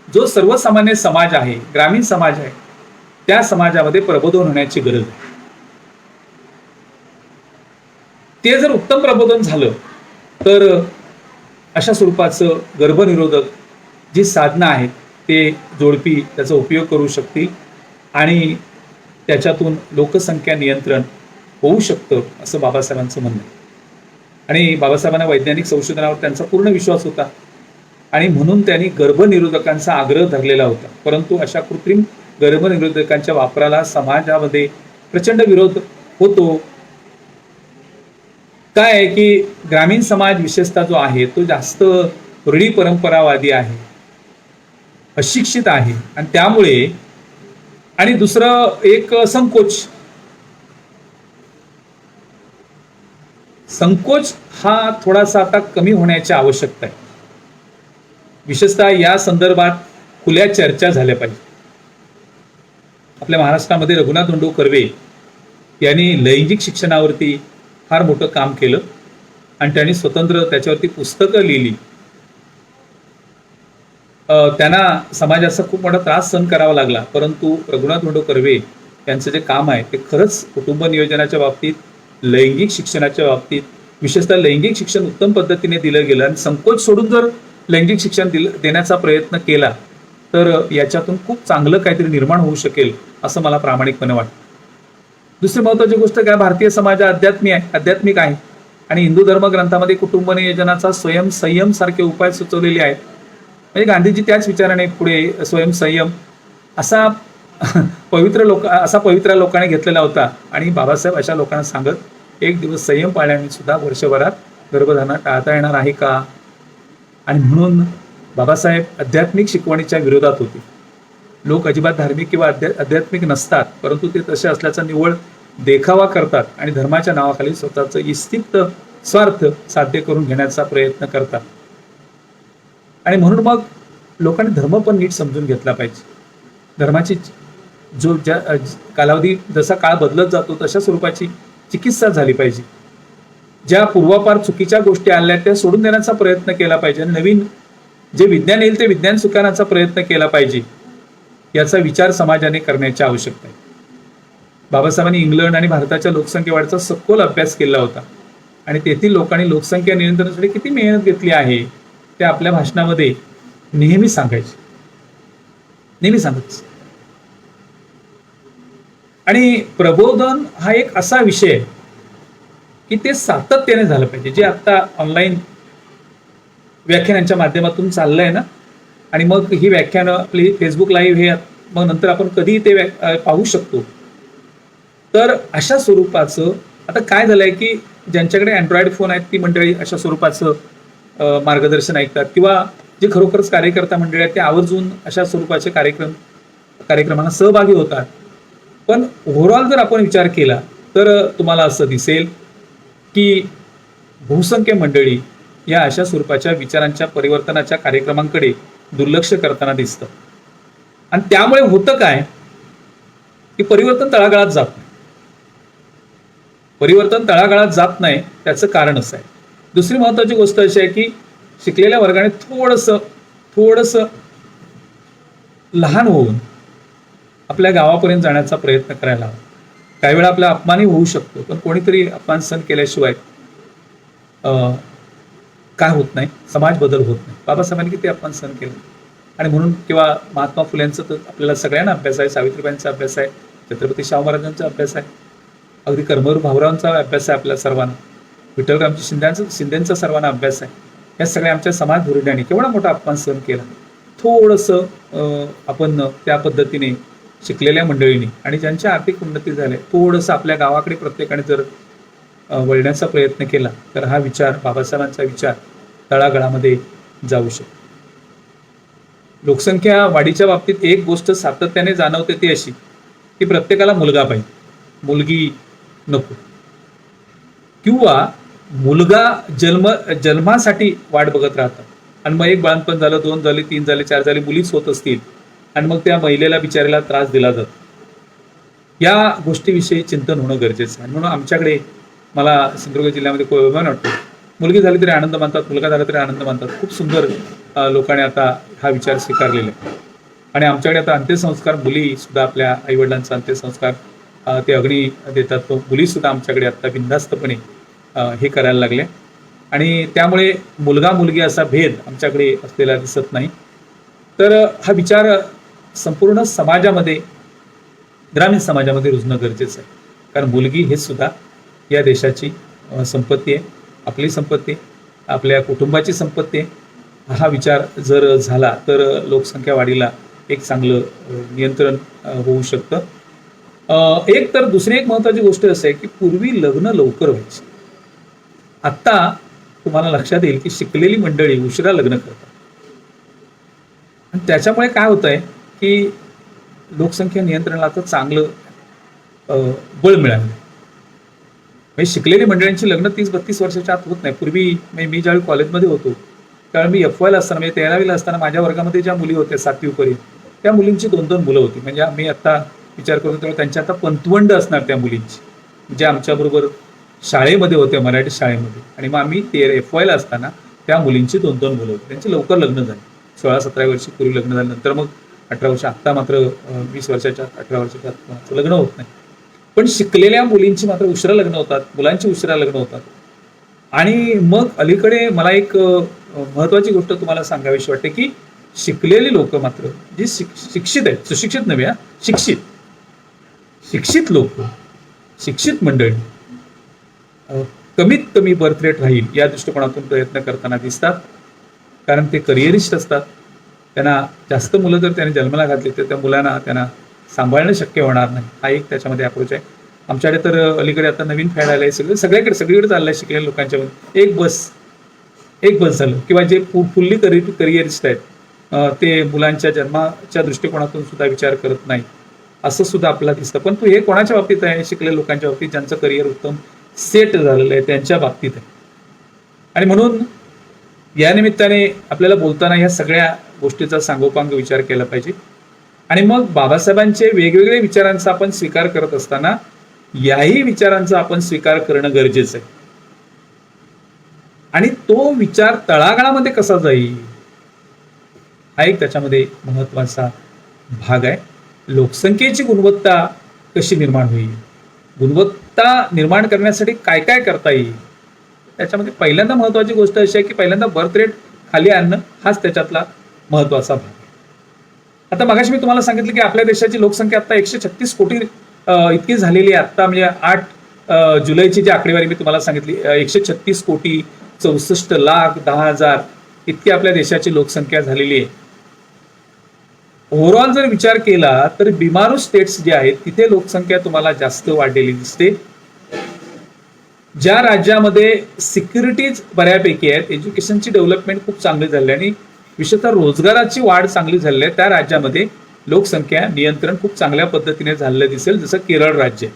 जो सर्वसामान्य समाज आहे, ग्रामीण समाज आहे, त्या समाजामध्ये प्रबोधन होण्याची गरज आहे. ते जर उत्तम प्रबोधन झालं तर अशा स्वरूपाचं गर्भनिरोधक जी साधनं आहेत ते जोडपी त्याचा उपयोग करू शकतील आणि त्याच्यातून लोकसंख्या नियंत्रण होऊ शकतं असं बाबासाहेबांचं म्हणणं आहे. आणि बाबासाहेबांना वैज्ञानिक संशोधनावर त्यांचा पूर्ण विश्वास होता आणि म्हणून त्यांनी गर्भनिरोधकांचा आग्रह धरलेला होता. परंतु अशा कृत्रिम गर्भनिरोधकांच्या वापराला समाजामध्ये प्रचंड विरोध होतो. काय आहे की ग्रामीण समाज विशेषतः जो आहे तो जास्त रूढी परंपरावादी आहे, अशिक्षित आहे आणि त्यामुळे, आणि दुसरं एक संकोच हा थोडासा आता कमी होण्याची आवश्यकता आहे. विशेषतः या संदर्भात खुल्या चर्चा झाल्या पाहिजे. आपल्या महाराष्ट्रामध्ये रघुनाथ धोंडो कर्वे यांनी लैंगिक शिक्षणावरती फार मोठं काम केलं आणि त्यांनी स्वतंत्र त्याच्यावरती पुस्तकं लिहिली. त्यांना समाजाचा खूप मोठा त्रास सहन करावा लागला, परंतु रघुनाथ धोंडो कर्वे यांचं जे काम आहे ते खरंच कुटुंब नियोजनाच्या बाबतीत, लैंगिक शिक्षणाच्या बाबतीत, विशेषतः लैंगिक शिक्षण उत्तम पद्धतीने दिलं गेलं आणि संकोच सोडून जर लैंगिक शिक्षण देण्याचा प्रयत्न केला तर याच्यातून खूप चांगलं काहीतरी निर्माण होऊ शकेल असं मला प्रामाणिकपणे वाटतं. दुसरी महत्त्वाची गोष्ट काय, भारतीय समाज आध्यात्मिक आहे आणि हिंदू धर्म ग्रंथामध्ये कुटुंब नियोजनाचा संयम सारखे उपाय सुचवलेले आहेत. म्हणजे गांधीजी त्याच विचाराने पुढे स्वयंसंयम असा असा पवित्रा लोकांनी घेतलेला होता. आणि बाबासाहेब अशा लोकांना सांगत, एक दिवस संयम पाळल्याने सुद्धा वर्षभरात गर्भधारणा टाळता येणार आहे का? आणि म्हणून बाबासाहेब आध्यात्मिक शिकवणीच्या विरोधात होते. लोक अजिबात धार्मिक किंवा आध्यात्मिक नसतात, परंतु ते तसे असल्याचा निव्वळ देखावा करतात आणि धर्माच्या नावाखाली स्वतःचं इस्तित्व स्वार्थ साध्य करून घेण्याचा प्रयत्न करतात. आणि म्हणून मग लोकांनी धर्म पण नीट समजून घेतला पाहिजे. धर्माची ज्या कालावधी जसा काळ बदलत जातो तशा स्वरूपाची चिकित्सा झाली पाहिजे. ज्या पूर्वापार चुकीच्या गोष्टी आल्या त्या सोडून देण्याचा प्रयत्न केला पाहिजे आणि नवीन जे विज्ञान येईल ते विज्ञान स्वीकारण्याचा प्रयत्न केला पाहिजे. याचा विचार समाजाने करण्याची आवश्यकता आहे. बाबासाहेबांनी इंग्लंड आणि भारताच्या लोकसंख्येवाढीचा सखोल अभ्यास केला होता आणि तेथील लोकांनी लोकसंख्या नियंत्रणासाठी किती मेहनत घेतली आहे ते आपल्या भाषणामध्ये नेहमी सांगायचे, नेहमी सांगायचे. आणि प्रबोधन हा एक असा विषय आहे की ते सातत्याने झालं पाहिजे. जे आता ऑनलाईन व्याख्यानांच्या माध्यमातून चाललंय ना, आणि मग ही व्याख्यानं आपली फेसबुक लाईव्ह हे मग नंतर आपण कधीही ते पाहू शकतो. तर अशा स्वरूपाचं आता काय झालंय की ज्यांच्याकडे अँड्रॉइड फोन आहेत ती मंडळी अशा स्वरूपाचं मार्गदर्शन ऐकतात, किंवा जे खरोखरच कार्यकर्ता मंडळी आहेत ते आवर्जून अशा स्वरूपाचे कार्यक्रमांना सहभागी होतात. पण ओव्हरऑल जर आपण विचार केला तर तुम्हाला असं दिसेल की बहुसंख्य मंडळी या अशा स्वरूपाच्या विचारांच्या परिवर्तनाच्या कार्यक्रमांकडे दुर्लक्ष करताना दिसतं. आणि त्यामुळे होतं काय की परिवर्तन तळागाळात जात नाही. परिवर्तन तळागाळात जात नाही त्याचं कारण असं आहे. दुसरी महत्वाची गोष्ट अशी आहे की शिकलेल्या वर्गाने थोडंसं लहान होऊन आपल्या गावापर्यंत जाण्याचा प्रयत्न करायला हवा. काही वेळा आपला अपमानही होऊ शकतो, पण कोणीतरी अपमान सहन केल्याशिवाय काय होत नाही, समाज बदल होत नाही. बाबासाहेबांनी किती अपमान सहन केलं. आणि म्हणून किंवा महात्मा फुल्यांचं तर आपल्याला सगळ्यांना अभ्यास आहे, सावित्रीबाईंचा अभ्यास आहे, छत्रपती शाहू महाराजांचा अभ्यास आहे, अगदी कर्मवीर भाऊरावांचा अभ्यास आहे आपल्या सर्वांना, विठ्ठलरामजी शिंदेंचा सर्वांना अभ्यास आहे. या सगळ्या आमच्या समाज धुरड्याने केवढा मोठा अपमान सहन केला. थोडंसं आपण त्या पद्धतीने शिकलेल्या मंडळींनी आणि ज्यांच्या आर्थिक उन्नती झाल्या थोडंसं आपल्या गावाकडे प्रत्येकाने जर वळण्याचा प्रयत्न केला तर हा विचार, बाबासाहेबांचा विचार तळागाळामध्ये जाऊ शकतो. लोकसंख्या वाढीच्या बाबतीत एक गोष्ट सातत्याने जाणवते ती अशी की प्रत्येकाला मुलगा पाहिजे, मुलगी नको, किंवा मुलगा जन्मासाठी वाट बघत राहतात आणि मग एक बाळंतपण झालं, 2 झाले, 3 झाले, 4 झाले, मुलीच होत असतील आणि मग त्या महिलेला बिचारीला त्रास दिला जातो. या गोष्टीविषयी चिंतन होणं गरजेचं आहे. म्हणून आमच्याकडे मला सिंधुदुर्ग जिल्ह्यामध्ये खूप अभिमान वाटतो. मुलगी झाली तरी आनंद मानतात, मुलगा झाला तरी आनंद मानतात. खूप सुंदर लोकांनी आता हा विचार स्वीकारलेला आहे. आणि आमच्याकडे आता अंत्यसंस्कार, मुली सुद्धा आपल्या आईवडिलांचा अंत्यसंस्कार ते अग्नी देतात. तो मुली सुद्धा आमच्याकडे आता बिनधास्तपणे हे करायला लागले. आणि त्यामुळे मुलगा मुलगी असा भेद आमच्याकडे असलेला दिसत नाही. तर हा विचार संपूर्ण समाजामध्ये, ग्रामीण समाजामध्ये रुजणं गरजेचं आहे. कारण मुलगी हे सुद्धा या देशाची संपत्ती आहे, आपली संपत्ती, आपल्या कुटुंबाची संपत्ती आहे. हा विचार जर झाला तर लोकसंख्या वाढीला एक चांगलं नियंत्रण होऊ शकतं. एक तर दुसरी एक महत्त्वाची गोष्ट असं आहे की पूर्वी लग्न लवकर व्हायची. आत्ता तुम्हाला लक्षात येईल की शिकलेली मंडळी उशिरा लग्न करतात. आणि त्याच्यामुळे काय होत आहे की लोकसंख्या नियंत्रणाला आता चांगलं बळ मिळालं. म्हणजे शिकलेली मंडळींची लग्न 30-32 वर्षाच्या आत होत नाही. पूर्वी मी ज्यावेळी कॉलेजमध्ये होतो कारण मी FYला असताना, म्हणजे 13वीला असताना माझ्या वर्गामध्ये ज्या मुली होत्या 7वीपर्यंत, त्या मुलींची 2-2 मुलं होती. म्हणजे मी आता विचार करतो तेव्हा त्यांच्या आता पंतवंड असणार त्या मुलींची, ज्या आमच्याबरोबर शाळेमध्ये होत्या, मराठी शाळेमध्ये. आणि मग आम्ही FYला असताना त्या मुलींची 2-2 मुलं होती. त्यांची लवकर लग्न झाली, 16-17 वर्षी पूर्वी लग्न झालं. नंतर मग 18 वर्ष, आत्ता मात्र 20 वर्षाच्या 18 वर्षाच्या लग्न होत नाही. पण शिकलेल्या मुलींची मात्र उशिरा लग्न होतात, मुलांची उशिरा लग्न होतात. आणि मग अलीकडे मला एक महत्त्वाची गोष्ट तुम्हाला सांगावीशी वाटते की शिकलेली लोक मात्र, जी शिक्षित आहेत, सुशिक्षित नव्हे, शिक्षित लोक, शिक्षित मंडळी कमीत कमी बर्थ रेट राहील या दृष्टिकोनातून प्रयत्न करताना दिसतात. कारण ते करिअरिस्ट असतात. त्यांना जास्त मुलं जर त्याने जन्माला घातली तर त्या मुलांना त्यांना सांभाळणं शक्य होणार नाही. हा एक त्याच्यामध्ये अप्रोच आहे. आमच्याकडे तर अलीकडे आता नवीन फॅड आलं आहे, सगळीकडे चाललं आहे शिकलेल्या लोकांच्या मध्ये एक बस झालं, किंवा जे फुल्ली करिअरिस्ट आहेत ते मुलांच्या जन्माच्या दृष्टिकोनातून सुद्धा विचार करत नाही, असं सुद्धा आपल्याला दिसतं. पण हे कोणाच्या बाबतीत आहे? शिकलेल्या लोकांच्या बाबतीत, ज्यांचं करिअर उत्तम सेट झालेलं आहे त्यांच्या बाबतीत आहे. आणि म्हणून या निमित्ताने आपल्याला बोलताना ह्या सगळ्या गोष्टीचा सांगोपांग विचार केला पाहिजे. आणि मग बाबासाहेबांचे वेगवेगळे विचारांचा आपण स्वीकार करत असताना याही विचारांचा आपण स्वीकार करणं गरजेचं आहे. आणि तो विचार तळागाळामध्ये कसा जाईल हा एक त्याच्यामध्ये महत्वाचा भाग आहे. लोकसंख्येची गुणवत्ता कशी निर्माण होईल, गुणवत्ता निर्माण करण्यासाठी काय काय करता येईल, त्याच्यामध्ये पहिल्यांदा महत्वाची गोष्ट अशी आहे की पहिल्यांदा बर्थ रेट खाली आणणं हाच त्याच्यातला महत्वाचा भाग आहे. आता मगाशी मी तुम्हाला सांगितलं की आपल्या देशाची लोकसंख्या आता 136 कोटी इतकी झालेली आहे. आता म्हणजे 8 जुलैची जी आकडेवारी मी तुम्हाला सांगितली, 136 कोटी 64,10,000 इतकी आपल्या देशाची लोकसंख्या झालेली आहे. ओव्हरऑल जर विचार केला तर बिमारू स्टेट्स जे आहेत तिथे लोकसंख्या तुम्हाला जास्त वाढलेली दिसते. ज्या राज्यामध्ये सिक्युरिटीज बऱ्यापैकी आहेत, एज्युकेशनची डेव्हलपमेंट खूप चांगली झाली आणि विशेषतः रोजगाराची वाढ चांगली झाली आहे, त्या राज्यामध्ये लोकसंख्या नियंत्रण खूप चांगल्या पद्धतीने झालेलं दिसेल. जसं केरळ राज्य,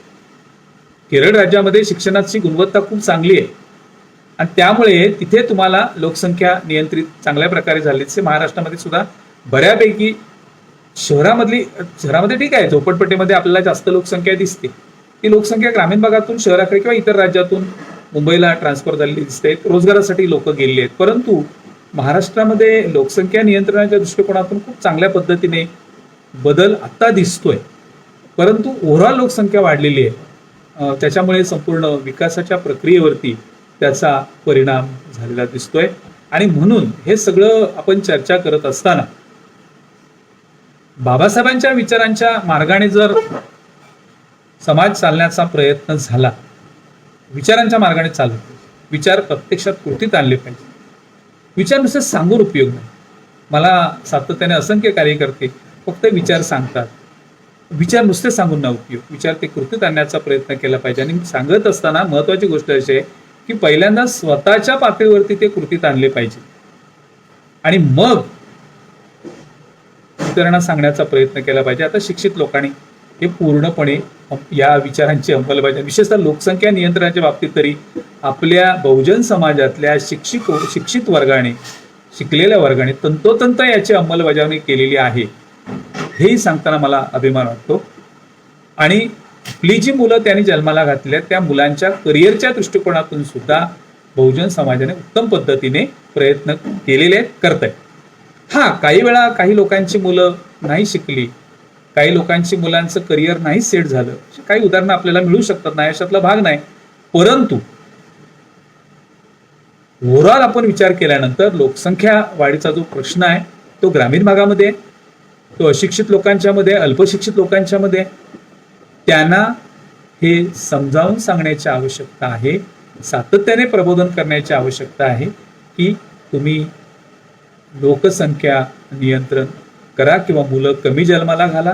केरळ राज्यामध्ये शिक्षणाची गुणवत्ता खूप चांगली आहे आणि त्यामुळे तिथे तुम्हाला लोकसंख्या नियंत्रित चांगल्या प्रकारे झाली दिसते. महाराष्ट्रामध्ये सुद्धा बऱ्यापैकी शहरामध्ये ठीक आहे, झोपडपट्टीमध्ये आपल्याला जास्त लोकसंख्या दिसते. ती लोकसंख्या ग्रामीण भागातून शहराकडे किंवा इतर राज्यातून मुंबईला ट्रान्सफर झालेली दिसते, रोजगारासाठी लोक गेलेली आहेत. परंतु महाराष्ट्रामध्ये लोकसंख्या नियंत्रणाच्या दृष्टिकोनातून खूप चांगल्या पद्धतीने बदल आता दिसतोय. परंतु ओव्हरऑल लोकसंख्या वाढलेली आहे, त्याच्यामुळे संपूर्ण विकासाच्या प्रक्रियेवरती त्याचा परिणाम झालेला दिसतोय. आणि म्हणून हे सगळं आपण चर्चा करत असताना बाबासाहेबांच्या विचारांच्या मार्गाने जर समाज चालण्याचा प्रयत्न झाला, विचारांच्या मार्गाने चालत, विचार प्रत्यक्षात कृतीत आणले पाहिजे. विचार नुसते सांगून उपयोग नाही. मला सातत्याने असंख्य कार्यकर्ते फक्त विचार सांगतात, विचार नुसते सांगून ना उपयोग, विचार ते कृतीत आणण्याचा प्रयत्न केला पाहिजे. आणि सांगत असताना महत्वाची गोष्ट अशी आहे की पहिल्यांदा स्वतःच्या पातळीवरती ते कृतीत आणले पाहिजे आणि मग इतरांना सांगण्याचा प्रयत्न केला पाहिजे. आता शिक्षित लोकांनी हे पूर्णपणे या विचारांची अंमलबजावणी, विशेषतः लोकसंख्या नियंत्रणाच्या बाबतीत तरी आपल्या बहुजन समाजातल्या शिक्षित वर्गाने, शिकलेल्या वर्गाने तंतोतंत याची अंमलबजावणी केलेली आहे, हेही सांगताना मला अभिमान वाटतो. आणि आपली जी मुलं त्यांनी जन्माला घातल्या त्या मुलांच्या करिअरच्या दृष्टिकोनातून सुद्धा बहुजन समाजाने उत्तम पद्धतीने प्रयत्न केलेले आहेत, करत आहेत. हा, काही वेळा काही लोकांची मुलं नाही शिकली, काही लोकांची मुलांचं करिअर नाही सेट झालं, काही उदाहरणं आपल्याला मिळू शकतात, नाही अशातला भाग नाही. परंतु ओव्हरऑल आपण विचार केल्यानंतर लोकसंख्या वाढीचा जो प्रश्न आहे तो ग्रामीण भागामध्ये, तो अशिक्षित लोकांच्या मध्ये, अल्पशिक्षित लोकांच्या मध्ये, त्यांना हे समजावून सांगण्याची आवश्यकता आहे, सातत्याने प्रबोधन करण्याची आवश्यकता आहे की तुम्ही लोकसंख्या नियंत्रण करा किंवा मुलं कमी जन्माला घाला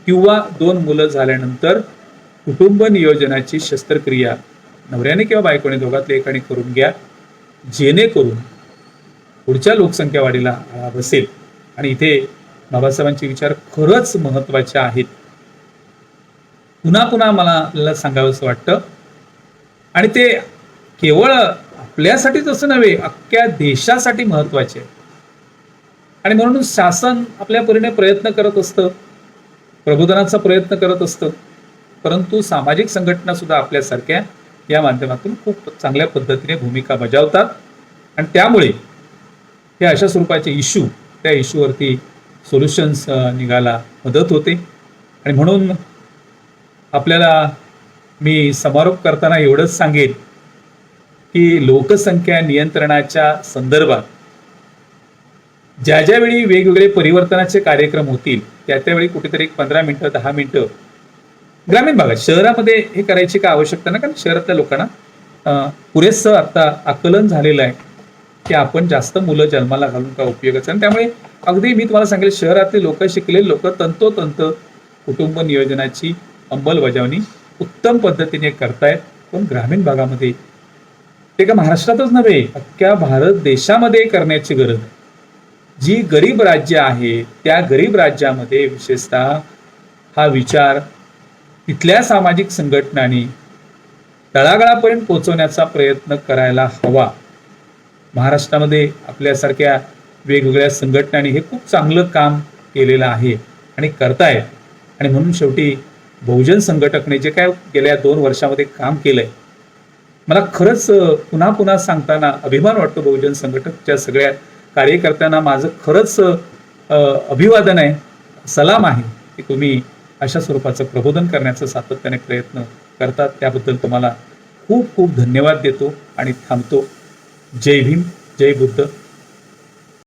किंवा 2 मुलं झाल्यानंतर कुटुंब नियोजनाची शस्त्रक्रिया नवऱ्याने किंवा बायकोने दोघातले एकाने करून घ्या, जेणेकरून पुढच्या लोकसंख्या वाढीला आळा बसेल. आणि इथे बाबासाहेबांचे विचार खरंच महत्वाचे आहेत. पुन्हा पुन्हा मला सांगावंसं वाटतं. आणि ते केवळ आपल्यासाठीच असं नव्हे, अख्ख्या देशासाठी महत्वाचे आहे. आणि म्हणून शासन आपल्या परीने प्रयत्न करत असतं, प्रबोधनाचा प्रयत्न करत असतं, परंतु सामाजिक संघटना सुद्धा आपल्यासारख्या या माध्यमातून खूप चांगल्या पद्धतीने भूमिका बजावतात. आणि त्यामुळे हे अशा स्वरूपाचे इश्यू, त्या इश्यूवरती सोल्युशन्स निघायला मदत होते. आणि म्हणून आपल्याला मी समारोप करताना एवढंच सांगेन की लोकसंख्या नियंत्रणाच्या संदर्भात ज्या ज्यावेळी वेगवेगळे परिवर्तनाचे कार्यक्रम होतील त्या त्यावेळी कुठेतरी 15 मिनिटं 10 मिनिटं ग्रामीण भागात, शहरामध्ये हे करायची का आवश्यकता नाही, कारण शहरातल्या लोकांना पुरेसं आता आकलन झालेलं आहे की आपण जास्त मुलं जन्माला घालून का उपयोगाचं. आणि त्यामुळे अगदी मी तुम्हाला सांगेल, शहरातले लोक, शिकलेले लोक तंतोतंत कुटुंब नियोजनाची अंमलबजावणी उत्तम पद्धतीने करतायत. पण ग्रामीण भागामध्ये ते का महाराष्ट्रातच नव्हे, अख्ख्या भारत देशामध्ये करण्याची गरज आहे. जी गरीब राज्य आहे त्या गरीब राज्यामध्ये विशेषतः हा विचार तिथल्या सामाजिक संघटनांनी तळागाळापर्यंत पोहोचवण्याचा प्रयत्न करायला हवा. महाराष्ट्रामध्ये आपल्यासारख्या वेगवेगळ्या संघटनांनी हे खूप चांगलं काम केलेलं आहे आणि करतायत. आणि म्हणून शेवटी बहुजन संघटकने जे काय गेल्या 2 वर्षामध्ये काम केलंय, मला खरंच पुन्हा पुन्हा सांगताना अभिमान वाटतो. बहुजन संघटकच्या सगळ्या कार्यकर्त्यांना माझं खरंच अभिवादन आहे, सलाम आहे की तुम्ही अशा स्वरूपाचं प्रबोधन करण्याचा सातत्याने प्रयत्न करतात. त्याबद्दल तुम्हाला खूप खूप धन्यवाद देतो आणि थांबतो. जय भीम, जय बुद्ध.